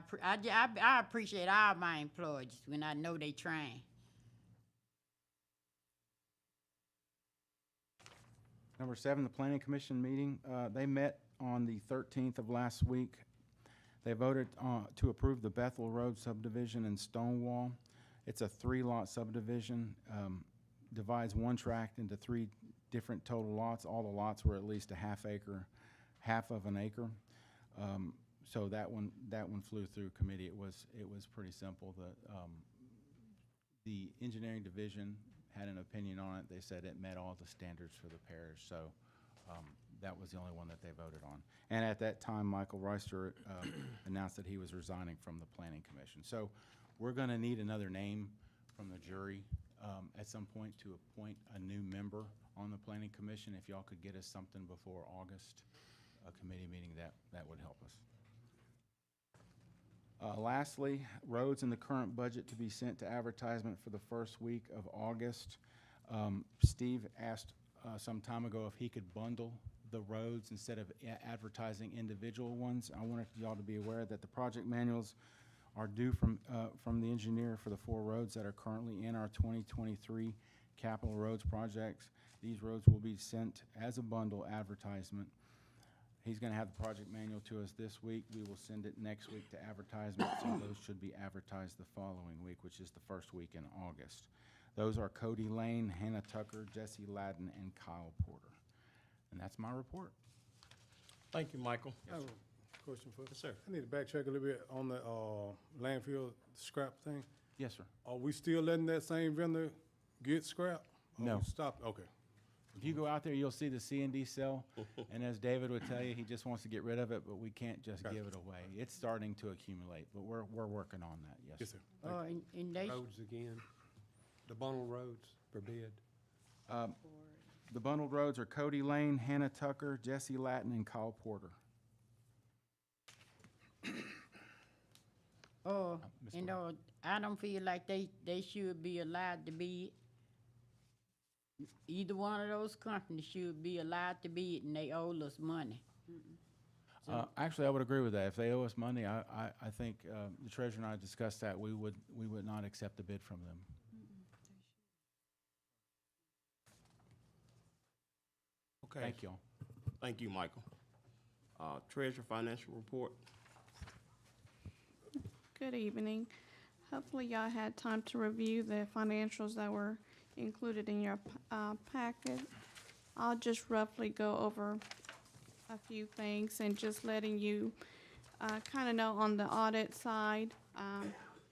appreciate all my employees when I know they trying. Number 7, the Planning Commission meeting. They met on the 13th of last week. They voted to approve the Bethel Road subdivision in Stonewall. It's a 3-lot subdivision, divides one tract into 3 different total lots. All the lots were at least a half of an acre. So that one flew through committee. It was pretty simple. The engineering division had an opinion on it. They said it met all the standards for the parish, so that was the only one that they voted on. And at that time, Michael Reister announced that he was resigning from the Planning Commission. So we're gonna need another name from the jury at some point to appoint a new member on the Planning Commission. If y'all could get us something before August, a committee meeting, that would help us. Lastly, roads in the current budget to be sent to advertisement for the first week of August. Steve asked some time ago if he could bundle the roads instead of advertising individual ones. I wanted y'all to be aware that the project manuals are due from the engineer for the 4 roads that are currently in our 2023 capital roads projects. These roads will be sent as a bundle advertisement. He's going to have the project manual to us this week. We will send it next week to advertisement, so those should be advertised the following week, which is the first week in August. Those are Cody Lane, Hannah Tucker, Jesse Ladden, and Kyle Porter. And that's my report. Thank you, Michael. I have a question for you. Yes, sir. I need to backtrack a little bit on the landfill scrap thing. Yes, sir. Are we still letting that same vendor get scrap? Or No. we stopped? Okay. If you go out there, you'll see the C&D cell, and as David would tell you, he just wants to get rid of it, but we can't just give it away. It's starting to accumulate, but we're working on that, yes. Yes, sir. And they, Roads again, the bundle roads for bid. The bundled roads are Cody Lane, Hannah Tucker, Jesse Ladden, and Kyle Porter. you know, I don't feel like they should be allowed to be, either one of those companies should be allowed to be, and they owe us money. Actually, I would agree with that. If they owe us money, I think the treasurer and I discussed that. We would not accept a bid from them. Okay. Thank you all. Thank you, Michael. Treasurer financial report. Good evening. hopefully y'all had time to review the financials that were included in your packet. I'll just roughly go over a few things and just letting you kind of know on the audit side,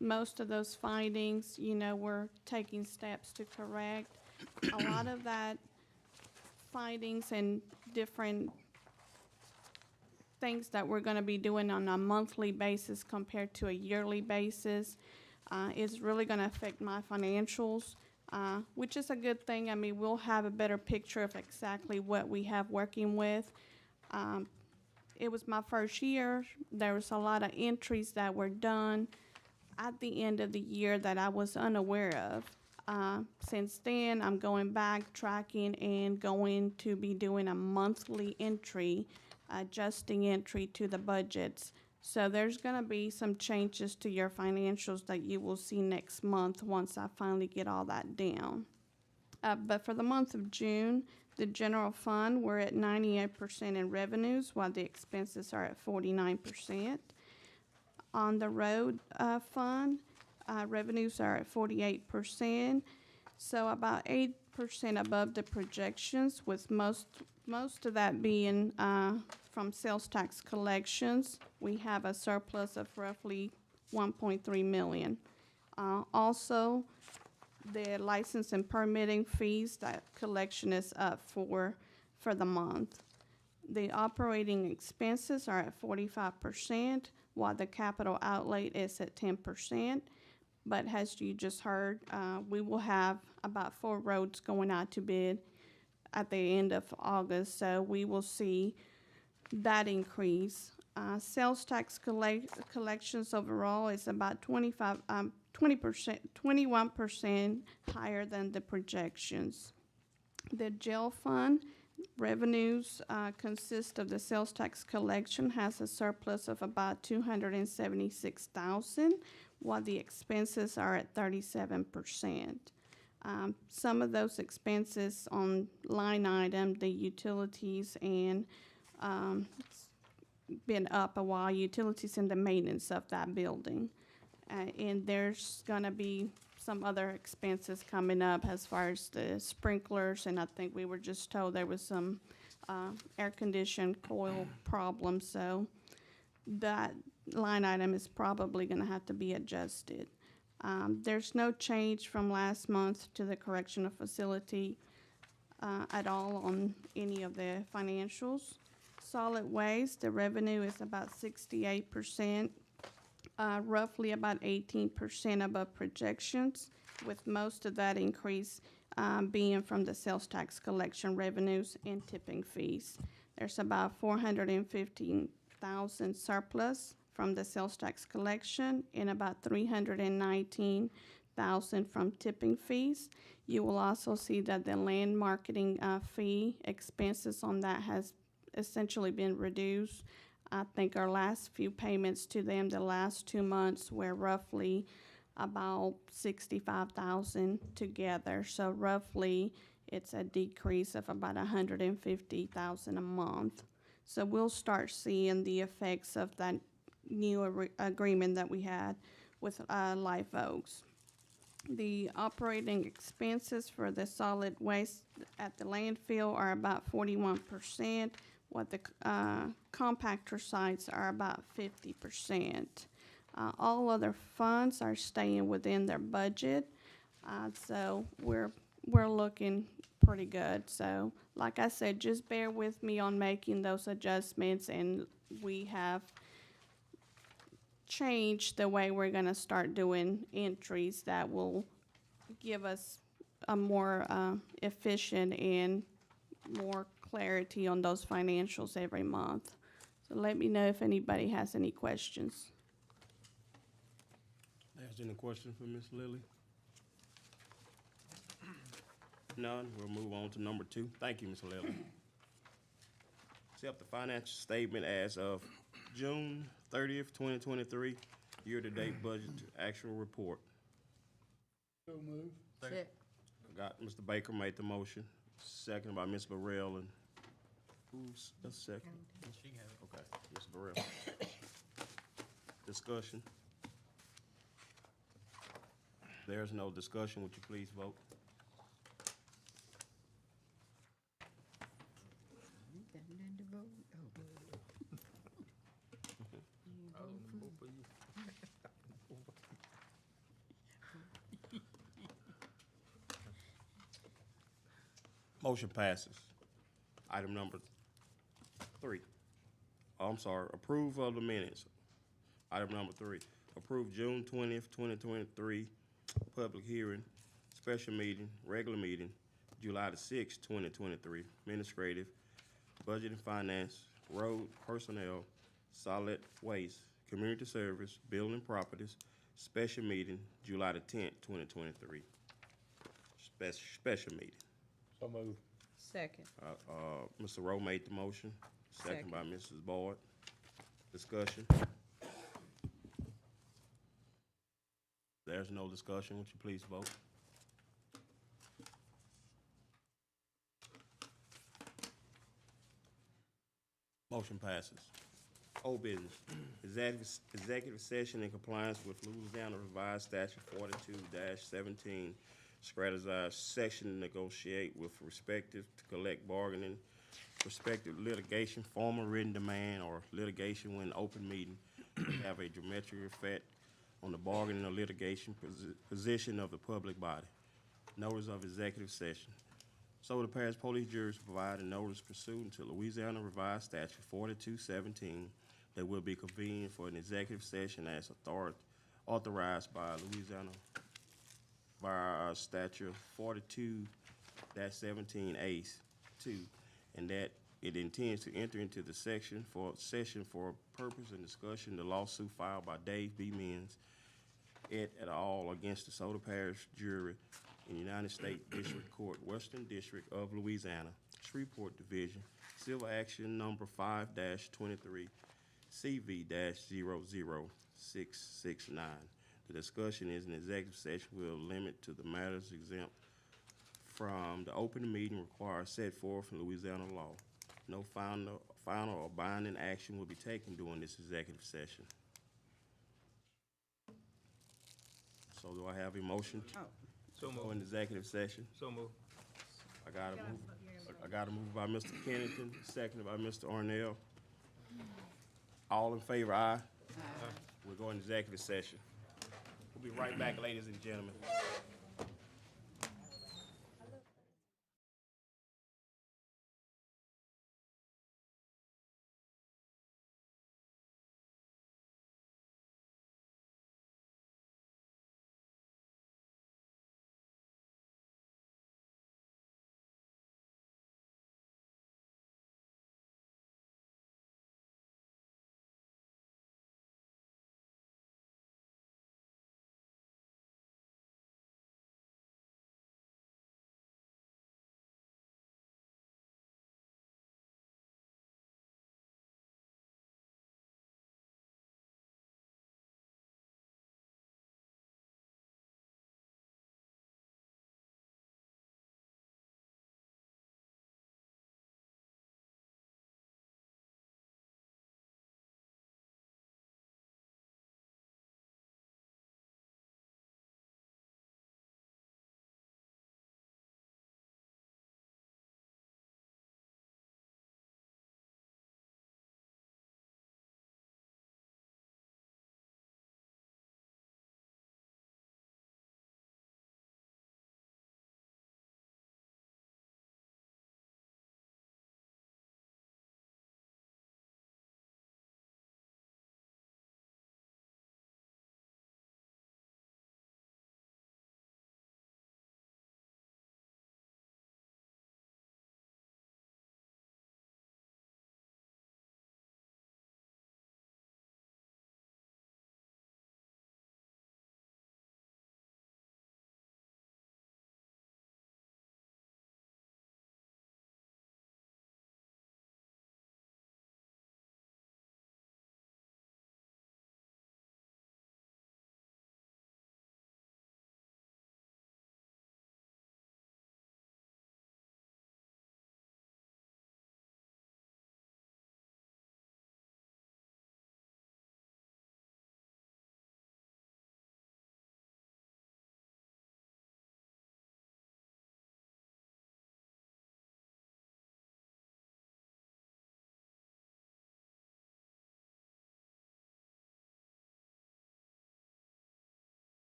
most of those findings, you know, we're taking steps to correct. A lot of that findings and different things that we're going to be doing on a monthly basis compared to a yearly basis is really going to affect my financials, which is a good thing. I mean, we'll have a better picture of exactly what we have working with. It was my first year. There was a lot of entries that were done at the end of the year that I was unaware of. Since then, I'm going back, tracking, and going to be doing a monthly entry, adjusting entry to the budgets. So there's going to be some changes to your financials that you will see next month once I finally get all that down. But for the month of June, the general fund, we're at 98% in revenues, while the expenses are at 49%. On the road fund, revenues are at 48%, so about 8% above the projections, with most of that being from sales tax collections. We have a surplus of roughly 1.3 million. Also, the license and permitting fees, that collection is up for the month. The operating expenses are at 45%, while the capital outlay is at 10%. But as you just heard, we will have about 4 roads going out to bid at the end of August, so we will see that increase. Sales tax collections overall is about 21% higher than the projections. The jail fund revenues consist of the sales tax collection has a surplus of about 276,000, while the expenses are at 37%. Some of those expenses on line item, the utilities and it's been up a while, utilities and the maintenance of that building. And there's gonna be some other expenses coming up as far as the sprinklers, and I think we were just told there was some air conditioned coil problems, so that line item is probably gonna have to be adjusted. There's no change from last month to the correctional facility at all on any of the financials. Solid waste, the revenue is about 68%, roughly about 18% above projections, with most of that increase being from the sales tax collection revenues and tipping fees. There's about 415,000 surplus from the sales tax collection and about 319,000 from tipping fees. You will also see that the land marketing fee expenses on that has essentially been reduced. I think our last few payments to them, the last 2 months, were roughly about 65,000 together. So roughly, it's a decrease of about 150,000 a month. So we'll start seeing the effects of that new agreement that we had with Live Oaks. The operating expenses for the solid waste at the landfill are about 41%, while the compactor sites are about 50%. All other funds are staying within their budget, so we're looking pretty good. So, like I said, just bear with me on making those adjustments, and we have changed the way we're going to start doing entries that will give us a more efficient and more clarity on those financials every month. So let me know if anybody has any questions. There's any question for Ms. Lilly? None. We'll move on to number 2. Thank you, Ms. Lilly. Accept the financial statement as of June 30th, 2023, year-to-date budget actual report. So move. Second. Got Mr. Baker made the motion, seconded by Ms. Burrell, and who's the second? Okay, Ms. Burrell. Discussion. There's no discussion. Would you please vote? Motion passes. Item number 3. Oh, I'm sorry, approve of the minutes. Item number 3, approve June 20th, 2023, public hearing, special meeting, regular meeting, July the 6th, 2023, administrative, budget and finance, road, personnel, solid waste, community service, building properties, special meeting, July the 10th, 2023. Special meeting. So move. Second. Mr. Rowe made the motion, second by Mrs. Boyd. Discussion. There's no discussion. Would you please vote? Motion passes. Old business. Executive session in compliance with Louisiana Revised Statute 42-17, strategize section, negotiate with respective to collect bargaining, prospective litigation, formal written demand, or litigation when open meeting may have a dramatic effect on the bargaining or litigation position of the public body. Notice of executive session. DeSoto Parish Police Juries provide a notice pursuant to Louisiana Revised Statute 42-17 that will be convened for an executive session as authorized by Louisiana by Statute 42-17A2, and that it intends to enter into the session for purpose and discussion the lawsuit filed by Dave B. Menz et al. Against DeSoto Parish Jury in United States District Court, Western District of Louisiana, Shreveport Division, Civil Action Number 5-23, CV-00669. The discussion is an executive session will limit to the matters exempt from the open meeting required set forth in Louisiana law. No final or binding action will be taken during this executive session. So do I have a motion? So Go moved. in executive session. So moved. I got a move by Mr. Kennington, seconded by Mr. Ornell. All in favor, aye? Aye. We're going to executive session. We'll be right back, ladies and gentlemen.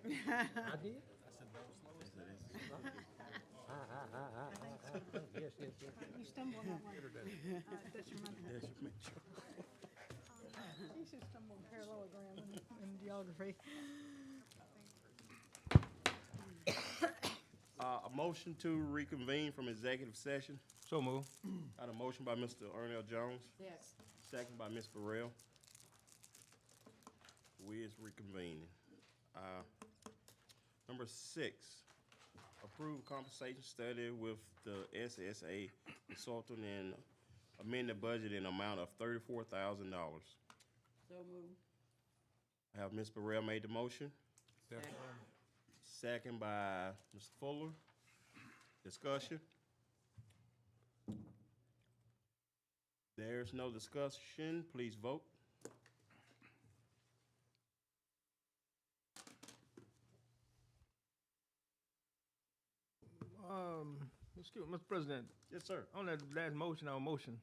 I did? Yes, yes, yes. You stumbled on that one. That's your mother. She should stumble on parallelogram in geography. A motion to reconvene from executive session. So move. Got a motion by Mr. Ernell Jones, Yes. second by Ms. Burrell. We is reconvening. Number 6, approve compensation study with the SSA consultant and amend the budget in amount of $34,000. So move. Have Ms. Burrell made the motion? Second. Second by Mr. Fuller. Discussion? There's no discussion. Please vote. Excuse me, Mr. President, Yes, sir. on that last motion, our motion,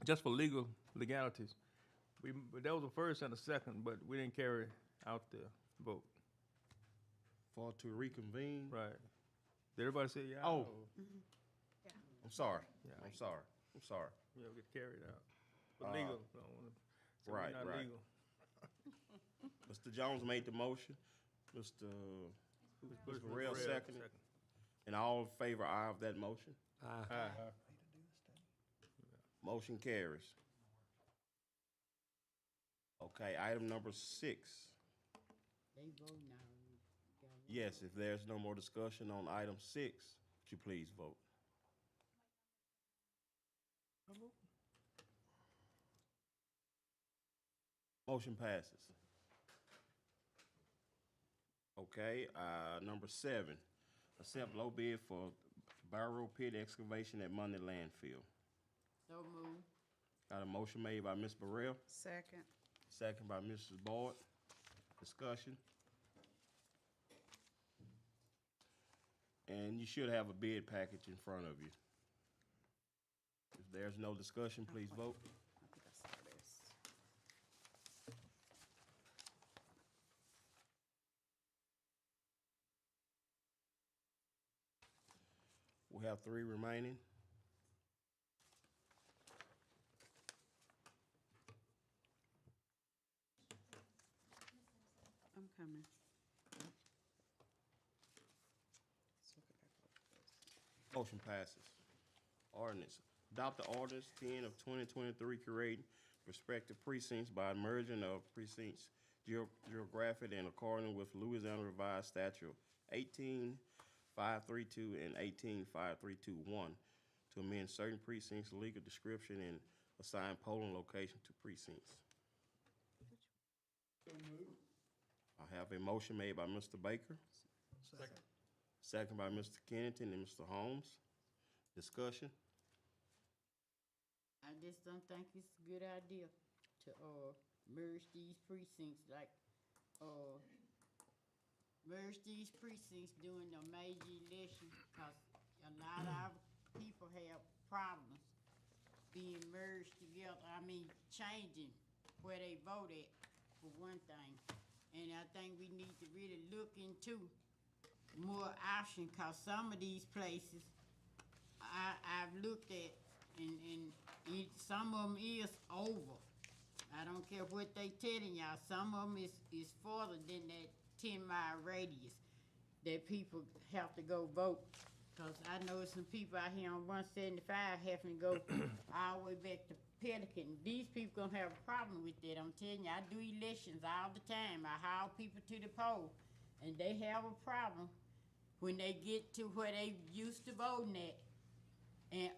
just for legalities, that was the first and the second, but we didn't carry out the vote. For to reconvene. Right. Did everybody say yeah? Oh. or- I'm sorry. Yeah. I'm sorry. I'm sorry. Yeah, we get carried out. But Uh, legal, I don't wanna, so we're right, not right. legal. Mr. Jones made the motion. Mr. Burrell seconded. And all in favor, aye of that motion? Aye. Motion carries. Okay, item number 6. They vote now. Yes, if there's no more discussion on item 6, would you please vote? Motion passes. Okay, number 7, accept low bid for barrel pit excavation at Monday landfill. So move. Got a motion made by Ms. Burrell, Second. second by Mrs. Boyd. Discussion. And you should have a bid package in front of you. If there's no discussion, please vote. I think I saw this. We have 3 remaining. I'm coming. Let's look at that. Motion passes. Ordinance. Adopt the ordinance 10 of 2023 creating respective precincts by merging of precincts geographic and according with Louisiana Revised Statute 18532 and 18532-1 to amend certain precincts' legal description and assign polling location to precincts. I have a motion made by Mr. Baker. Second. Second by Mr. Kennington and Mr. Holmes. Discussion? I just don't think it's a good idea to, merge these precincts merge these precincts during a major election, cause a lot of our people have problems being merged together, changing where they vote at, for one thing. And I think we need to really look into more options, cause some of these places I've looked at, and some of them is over. I don't care what they telling y'all, some of them is farther than that 10-mile radius that people have to go vote. Cause I know some people out here on 175 having to go all the way back to Pelican. These people gonna have a problem with that, I'm telling you. I do elections all the time. I haul people to the poll, and they have a problem when they get to where they used to voting at, and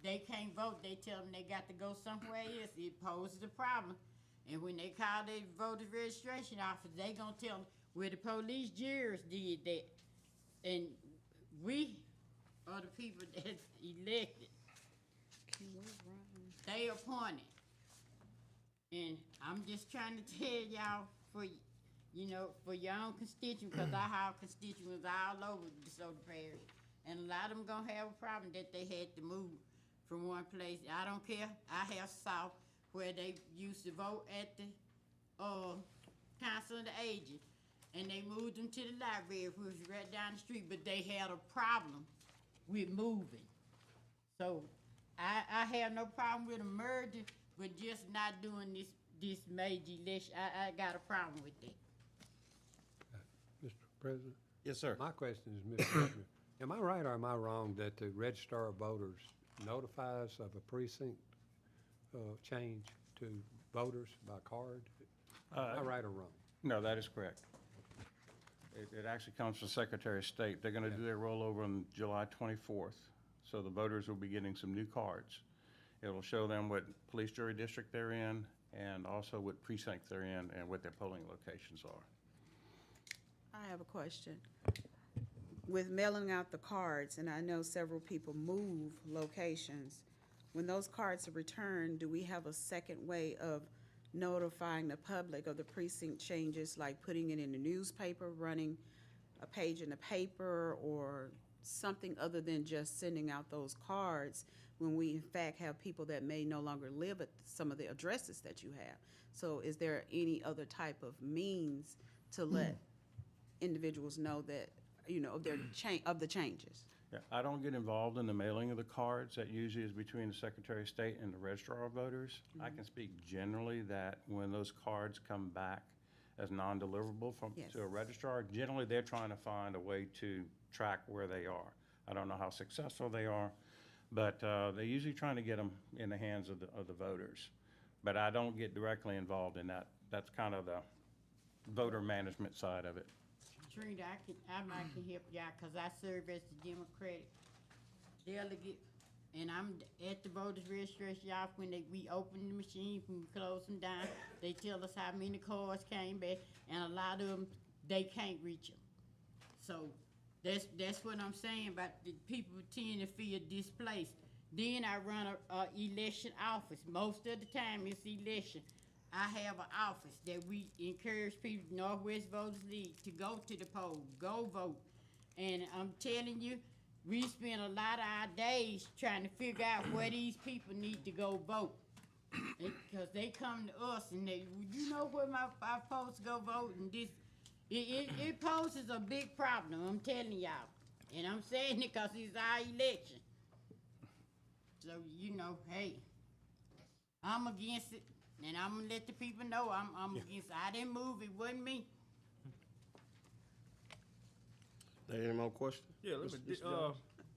they can't vote. They tell them they got to go somewhere else. It poses a problem. And when they call their voter registration office, they gonna tell them, well, the police jurors did that. And we are the people that's elected. Can we run? They appointed. And I'm just trying to tell y'all for your own constituents, because I have constituents all over DeSoto Parish. And a lot of them gonna have a problem that they had to move from one place. I don't care. I have saw where they used to vote at the council of the aged. and they moved them to the library, which was right down the street, but they had a problem with moving. So I have no problem with a merger, but just not doing this major election. I got a problem with that. Mr. President? Yes, sir. My question is, Mr. President, am I right or am I wrong that the Registrar of Voters notifies of a precinct change to voters by card? Am I right or wrong? No, that is correct. It actually comes from Secretary of State. They're gonna do their rollover on July 24th. So the voters will be getting some new cards. It'll show them what police jury district they're in and also what precinct they're in and what their polling locations are. I have a question. With mailing out the cards, and I know several people move locations, when those cards are returned, do we have a second way of notifying the public of the precinct changes, like putting it in the newspaper, running a page in the paper, or something other than just sending out those cards when we in fact have people that may no longer live at some of the addresses that you have? So is there any other type of means to let individuals know that, you know, of their of the changes? Yeah, I don't get involved in the mailing of the cards. That usually is between the Secretary of State and the Registrar of Voters. I can speak generally that when those cards come back as non-deliverable to a registrar, generally they're trying to find a way to track where they are. I don't know how successful they are, but they're usually trying to get them in the hands of the voters. But I don't get directly involved in that. That's kind of the voter management side of it. Trina, I might can help y'all, cause I serve as the Democratic delegate, and I'm at the voters registration office when we open the machine, when we close them down. They tell us how many cards came back, and a lot of them, they can't reach them. So that's what I'm saying about the people tend to feel displaced. Then I run a election office. Most of the time it's election. I have an office that we encourage people, Northwest Voters League, to go to the poll, go vote. And I'm telling you, we spend a lot of our days trying to figure out where these people need to go vote. Because they come to us and they, you know where I'm supposed to go vote? And this, it poses a big problem, I'm telling y'all. And I'm saying it because it's our election. So, you know, hey, I'm against it. And I'm gonna let the people know I'm against. I didn't move. It wasn't me. Any more questions? Yeah,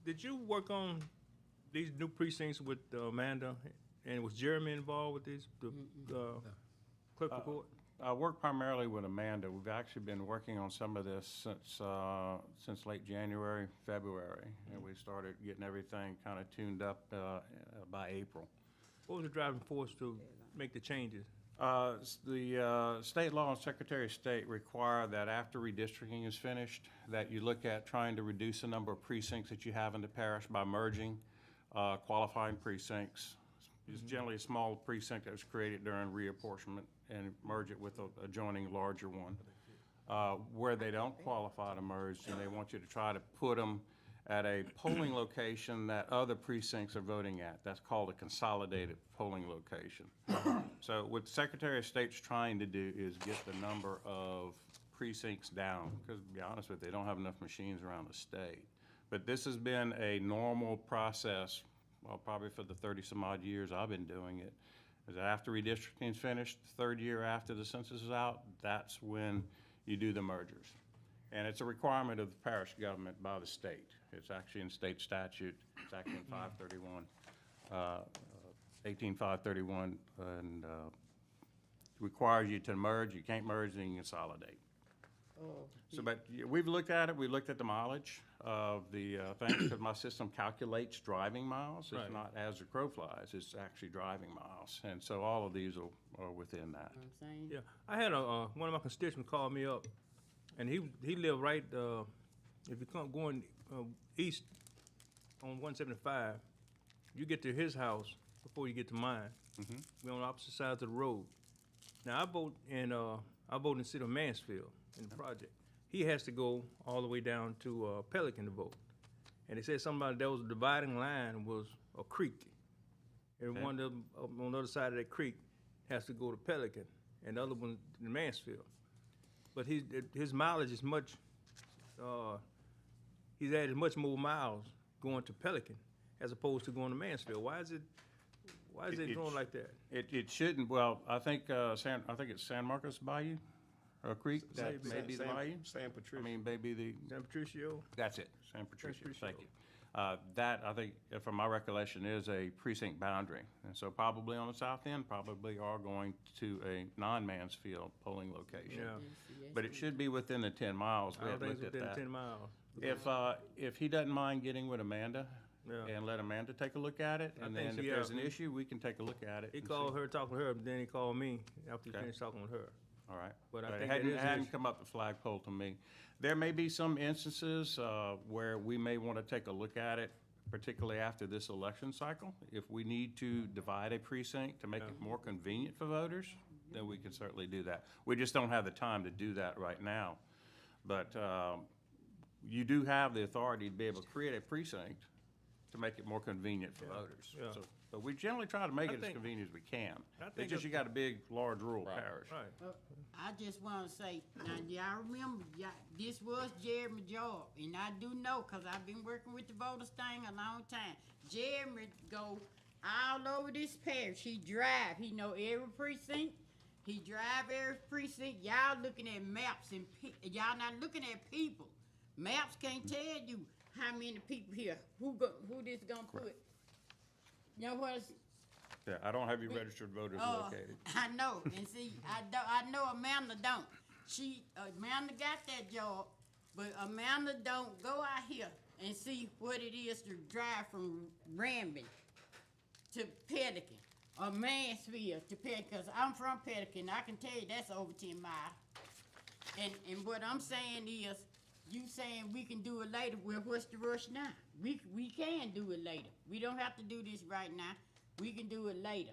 did you work on these new precincts with Amanda, and was Jeremy involved with these, the clerk of court? I work primarily with Amanda. We've actually been working on some of this since late January, February, and we started getting everything kind of tuned up by April. What was the driving force to make the changes? The state law and Secretary of State require that after redistricting is finished, that you look at trying to reduce the number of precincts that you have in the parish by merging qualifying precincts. It's generally a small precinct that was created during reapportionment and merge it with an adjoining larger one. Where they don't qualify to merge, and they want you to try to put them at a polling location that other precincts are voting at. That's called a consolidated polling location. So what the Secretary of State's trying to do is get the number of precincts down, because to be honest with you, they don't have enough machines around the state. But this has been a normal process, well, probably for the 30-some odd years I've been doing it, is that after redistricting is finished, the third year after the census is out, that's when you do the mergers. And it's a requirement of the parish government by the state. It's actually in state statute. It's actually in 531, 18531, and requires you to merge. You can't merge, then you consolidate. So, but we've looked at it. We looked at the mileage of the thing, because my system calculates driving miles. It's not as the crow flies. It's actually driving miles. And so all of these are within that. Yeah, I had one of my constituents call me up, and he lived right, if you come going east on 175, you get to his house before you get to mine. We're on opposite sides of the road. Now I vote in the city of Mansfield in the project. He has to go all the way down to Pelican to vote. And they said somebody that was a dividing line was a creek. And one of them on the other side of that creek has to go to Pelican, and the other one in Mansfield. But his mileage is much, he's added much more miles going to Pelican as opposed to going to Mansfield. Why is it going like that? It shouldn't, well, I think, I think it's San Marcos Bayou, or Creek, that may be the bayou. San Patricio. I mean, maybe the, San Patricio? that's it, San Patricio, Patricio. thank you. That, I think, from my recollection, is a precinct boundary. And so probably on the south end, probably are going to a non-Mansfield polling location. Yeah. But it should be within the 10 miles. I We don't have think it's looked at within that. 10 miles. If he doesn't mind getting with Amanda Yeah. and let Amanda take a look at it, I and think then if she there's has- an issue, we can take a look at it. He and called see. her, talking to her, but then he called me after he Okay. finished talking with her. All right. But I It think hadn't, that is it an hadn't issue. come up the flagpole to me. There may be some instances where we may want to take a look at it, particularly after this election cycle. If we need to divide a precinct to make it more convenient for voters, then we can certainly do that. We just don't have the time to do that right now. But you do have the authority to be able to create a precinct to make it more convenient for voters. Yeah. So, but we generally try to make I it as think- convenient as we can. I It's think just if- you got a big, large rural parish. Right. I just want to say, now y'all remember, this was Jeremy's job, and I do know, cause I've been working with the voters thing a long time. Jeremy go all over this parish. He drive. He know every precinct. He drive every precinct. Y'all looking at maps and y'all not looking at people. Maps can't tell you how many people here. Who this gonna put? You know what? Yeah, I don't have your registered voters located. I know, and see, I know Amanda don't. Amanda got that job, but Amanda don't go out here and see what it is to drive from Ranby to Pelican or Mansfield to Pelican, because I'm from Pelican. I can tell you that's over 10 miles. And what I'm saying is, you saying we can do it later. Well, what's the rush now? We can do it later. We don't have to do this right now. We can do it later.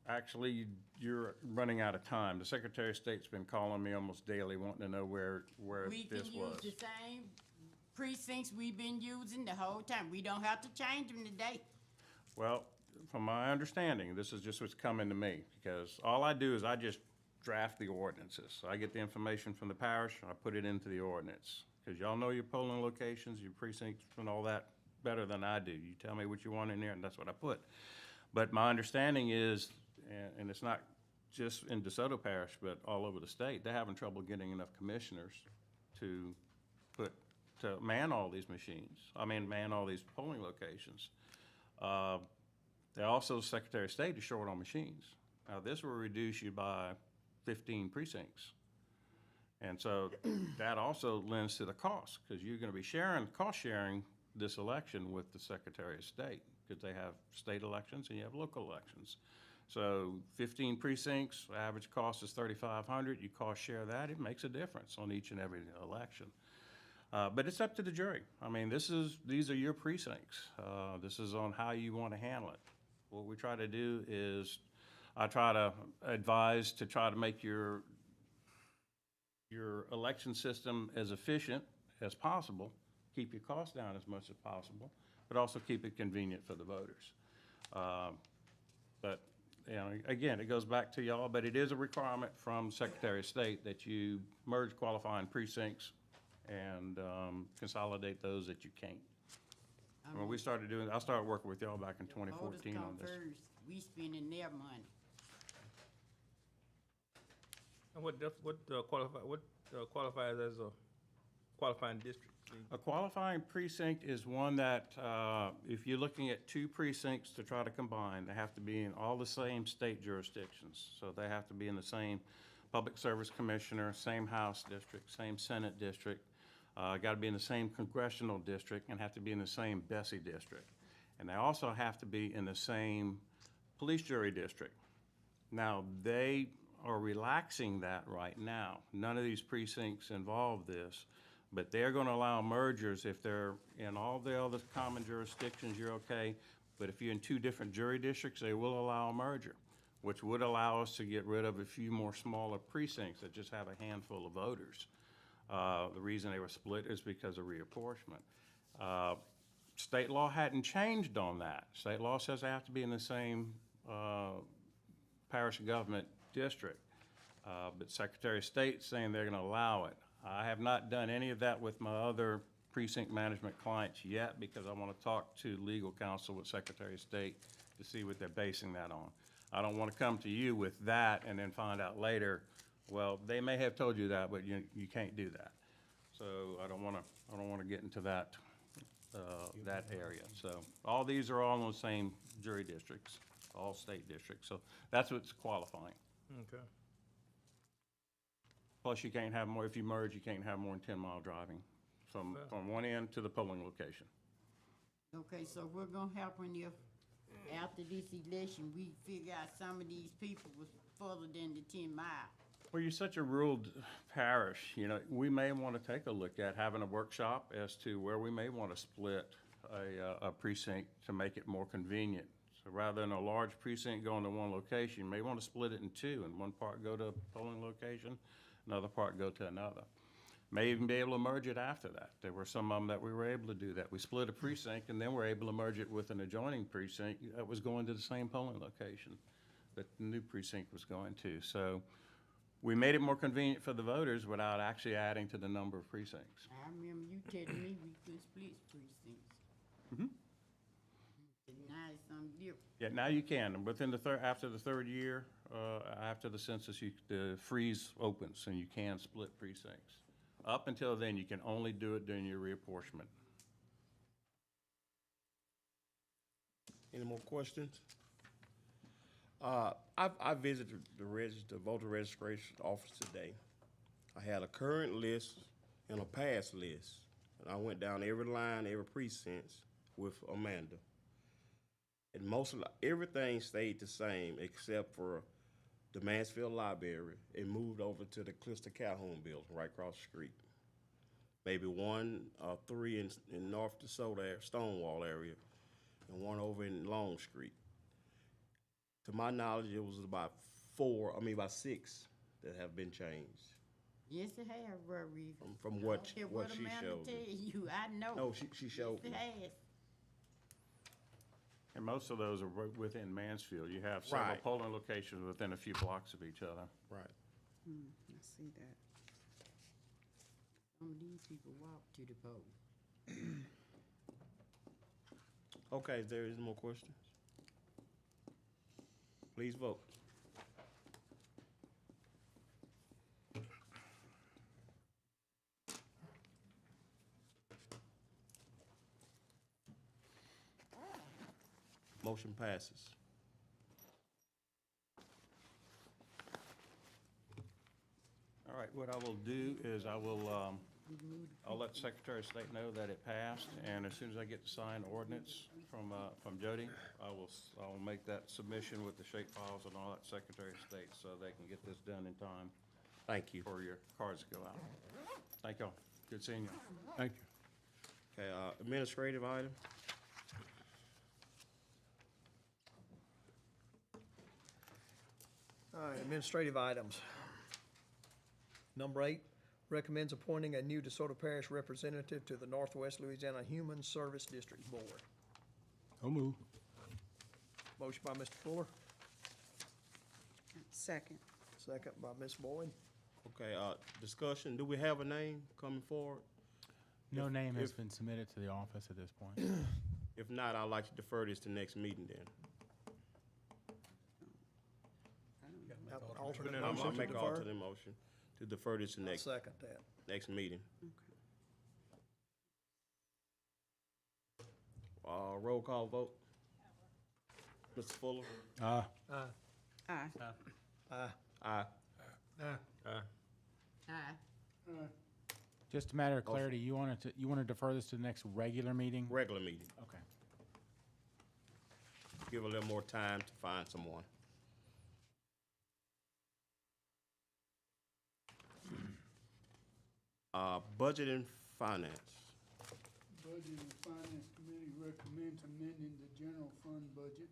Actually, you're running out of time. The Secretary of State's been calling me almost daily, wanting to know where We this can was. use the same precincts we've been using the whole time. We don't have to change them today. Well, from my understanding, this is just what's coming to me, because all I do is I just draft the ordinances. So I get the information from the parish, and I put it into the ordinance. Because y'all know your polling locations, your precincts, and all that better than I do. You tell me what you want in there, and that's what I put. But my understanding is, and it's not just in DeSoto Parish, but all over the state, they're having trouble getting enough commissioners to man all these machines. Man all these polling locations. They also, Secretary of State is short on machines. Now, this will reduce you by 15 precincts. And so that also lends to the cost, because you're going to be cost sharing this election with the Secretary of State, because they have state elections and you have local elections. So 15 precincts, average cost is $3,500. You cost share that, it makes a difference on each and every election. But it's up to the jury. These are your precincts. This is on how you want to handle it. What we try to do is, I try to advise to try to make your election system as efficient as possible, keep your costs down as much as possible, but also keep it convenient for the voters. But, again, it goes back to y'all, but it is a requirement from Secretary of State that you merge qualifying precincts and consolidate those that you can't. When we started doing, I started working with y'all back in 2014 on this. First, we spending their money. And what qualifies as a qualifying district? A qualifying precinct is one that, if you're looking at two precincts to try to combine, they have to be in all the same state jurisdictions. So they have to be in the same Public Service Commissioner, same House district, same Senate district, got to be in the same congressional district, and have to be in the same Bessie district. And they also have to be in the same police jury district. Now, they are relaxing that right now. None of these precincts involve this, but they're going to allow mergers if they're in all the other common jurisdictions, you're okay. But if you're in two different jury districts, they will allow a merger, which would allow us to get rid of a few more smaller precincts that just have a handful of voters. The reason they were split is because of reapportionment. State law hadn't changed on that. State law says they have to be in the same parish government district. But Secretary of State's saying they're gonna allow it. I have not done any of that with my other precinct management clients yet because I want to talk to legal counsel with Secretary of State to see what they're basing that on. I don't want to come to you with that and then find out later, well, they may have told you that, but you can't do that. So I don't want to get into that, that area. So all these are all in the same jury districts, all state districts. So that's what's qualifying. Okay. Plus, you can't have more, if you merge, you can't have more than 10-mile driving from one end to the polling location. Okay, so we're gonna happen if, after this election, we figure out some of these people was further than the 10 mile. Well, you're such a rural parish, you know, we may want to take a look at having a workshop as to where we may want to split a precinct to make it more convenient. So rather than a large precinct going to one location, you may want to split it in two, and one part go to a polling location, another part go to another. May even be able to merge it after that. There were some of them that we were able to do that. We split a precinct and then we're able to merge it with an adjoining precinct that was going to the same polling location that the new precinct was going to. So we made it more convenient for the voters without actually adding to the number of precincts. I remember you telling me we could split precincts. Mm-hmm. Now it's something different. Yeah, now you can. And within the after the third year, after the census, the freeze opens and you can split precincts. Up until then, you can only do it during your reapportionment. Any more questions? I visited the voter registration office today. I had a current list and a past list. And I went down every line, every precinct with Amanda. And everything stayed the same except for the Mansfield Library. It moved over to the Clister Calhoun building right across the street. Maybe one or three in North DeSoto, Stonewall area, and one over in Long Street. To my knowledge, it was about six that have been changed. Yes, it has, Rory. From what she Amanda showed tell me. you, I know. No, she showed Yes, me. it has. And most of those are within Mansfield. You have several Right. polling locations within a few blocks of each other. Right. I see that. Some of these people walk to the poll. Okay, if there is more questions, please vote. Motion passes. All right, what I will do is I'll let Secretary of State know that it passed, and as soon as I get the signed ordinance from Jody, I'll make that submission with the shape files and all that Secretary of State so they can get this done in time. Thank you. For your cards to go out. Thank y'all. Good seeing you. Thank you. Okay, administrative item. All right, administrative items. Number 8, recommends appointing a new DeSoto Parish representative to the Northwest Louisiana Human Service District Board. So move. Motion by Mr. Fuller, Second. second by Ms. Boyd. Okay, discussion, do we have a name coming forward? No name has if- been submitted to the office at this point. If not, I'd like to defer this to next meeting then. Have an alternate I'll motion to make an defer. alternate motion to defer this to I'll next second that. meeting. Roll call vote. Mr. Fuller? Aye. Aye. Aye. Aye. Just a matter of clarity, you want to defer this to the next regular meeting? Regular meeting. Okay. Give a little more time to find someone. Budget and finance. Budget and Finance Committee recommends amending the general fund budget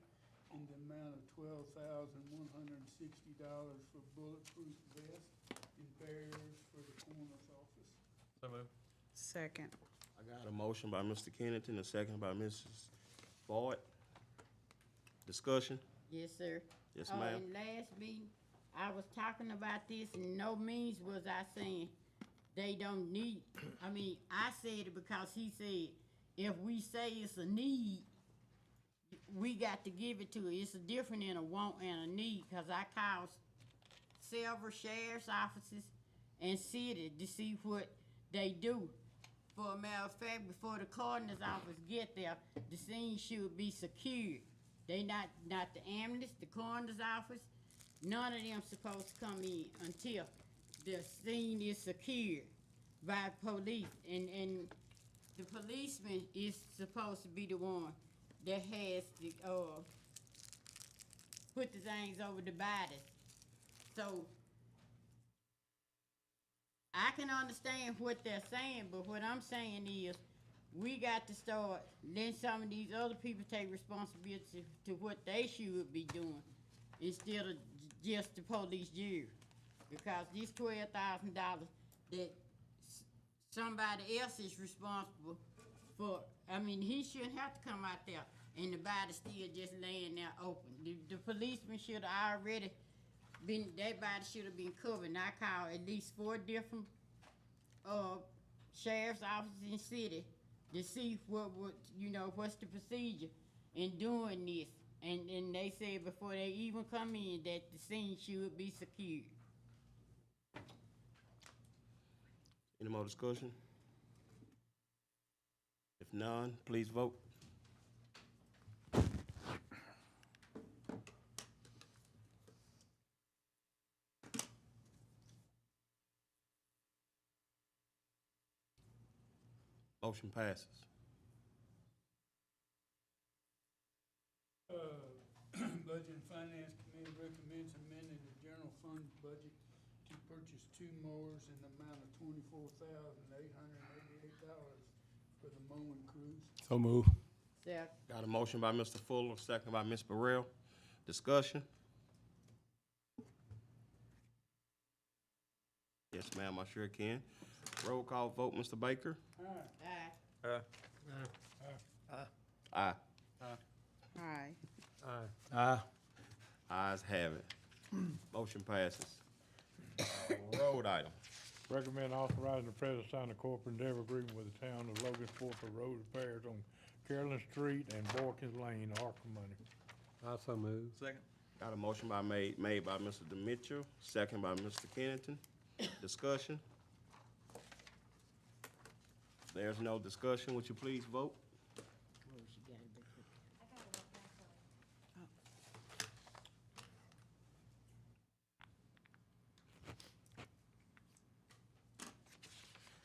in the amount of $12,160 for bulletproof vests and barriers for the coroner's office. So moved. Second. I got a motion by Mr. Kennington, a second by Mrs. Boyd. Discussion? Yes, sir. Yes, In ma'am. last meeting, I was talking about this, and no means was I saying they don't need, I mean, I said it because he said, if we say it's a need, we got to give it to it. It's a different in a want and a need, cause I called several sheriff's offices and city to see what they do. For a matter of fact, before the coroner's office get there, the scene should be secured. They not the ambulance, the coroner's office, none of them supposed to come in until the scene is secured by police. And the policeman is supposed to be the one that has to put the things over the bodies. So I can understand what they're saying, but what I'm saying is we got to start letting some of these other people take responsibility to what they should be doing instead of just the police jury. Because this $12,000 that somebody else is responsible for, I mean, he shouldn't have to come out there and the body still just laying there open. The policeman should have already been, that body should have been covered. And I called at least 4 different sheriff's offices in the city to see what's the procedure in doing this. And they said before they even come in that the scene should be secured. Any more discussion? If none, please vote. Motion passes. Budget and Finance Committee recommends amending the general fund budget to purchase 2 mowers in the amount of $24,888 for the mowing crews. So move. Second. Got a motion by Mr. Fuller, second by Ms. Burrell. Discussion? Yes, ma'am, I sure can. Roll call vote, Mr. Baker? Aye. Aye. Aye. Aye. Ayes have it. Motion passes. Road item. Recommend authorizing the president to sign a corporate endeavor agreement with the town of Logansport for road repairs on Carolyn Street and Borkins Lane, ARPA money. Also move. Second. Got a motion made by Mr. DeMitchell, second by Mr. Kennington. Discussion? There's no discussion. Would you please vote?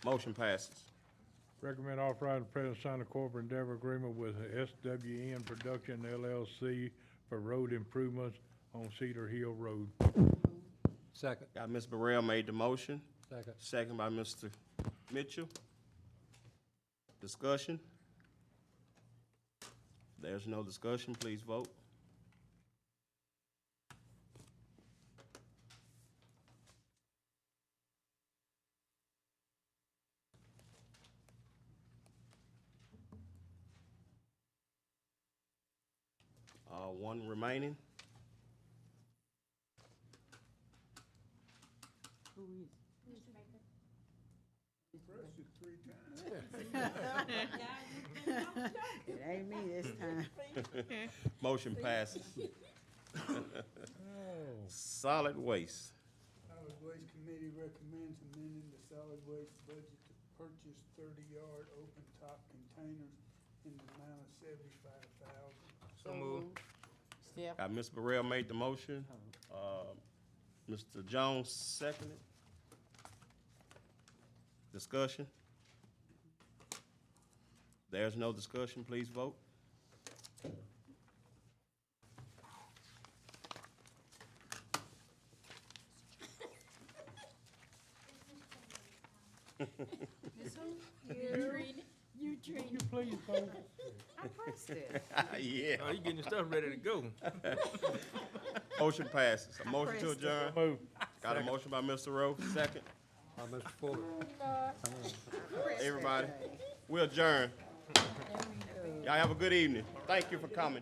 Motion passes. Recommend authorizing the president to sign a corporate endeavor agreement with SWN Production LLC for road improvements on Cedar Hill Road. Second. Got Ms. Burrell made the motion. Second. Second by Mr. Mitchell. Discussion? There's no discussion. Please vote. One remaining. Who is? It ain't me this time. Motion passes. Solid waste. Solid Waste Committee recommends amending the solid waste budget to purchase 30-yard open-top containers in the amount of $75,000. So moved. Got Ms. Burrell made the motion. Mr. Jones seconded. Discussion? There's no discussion. Please vote. You treat. Please vote. I pressed it. Yeah. Oh, you getting your stuff ready to go. Motion passes. A motion to pressed it. adjourn. Move. Got a motion by Mr. Rowe, second. Mr. Fuller. Everybody, we adjourn. Y'all have a good evening. Thank you for coming.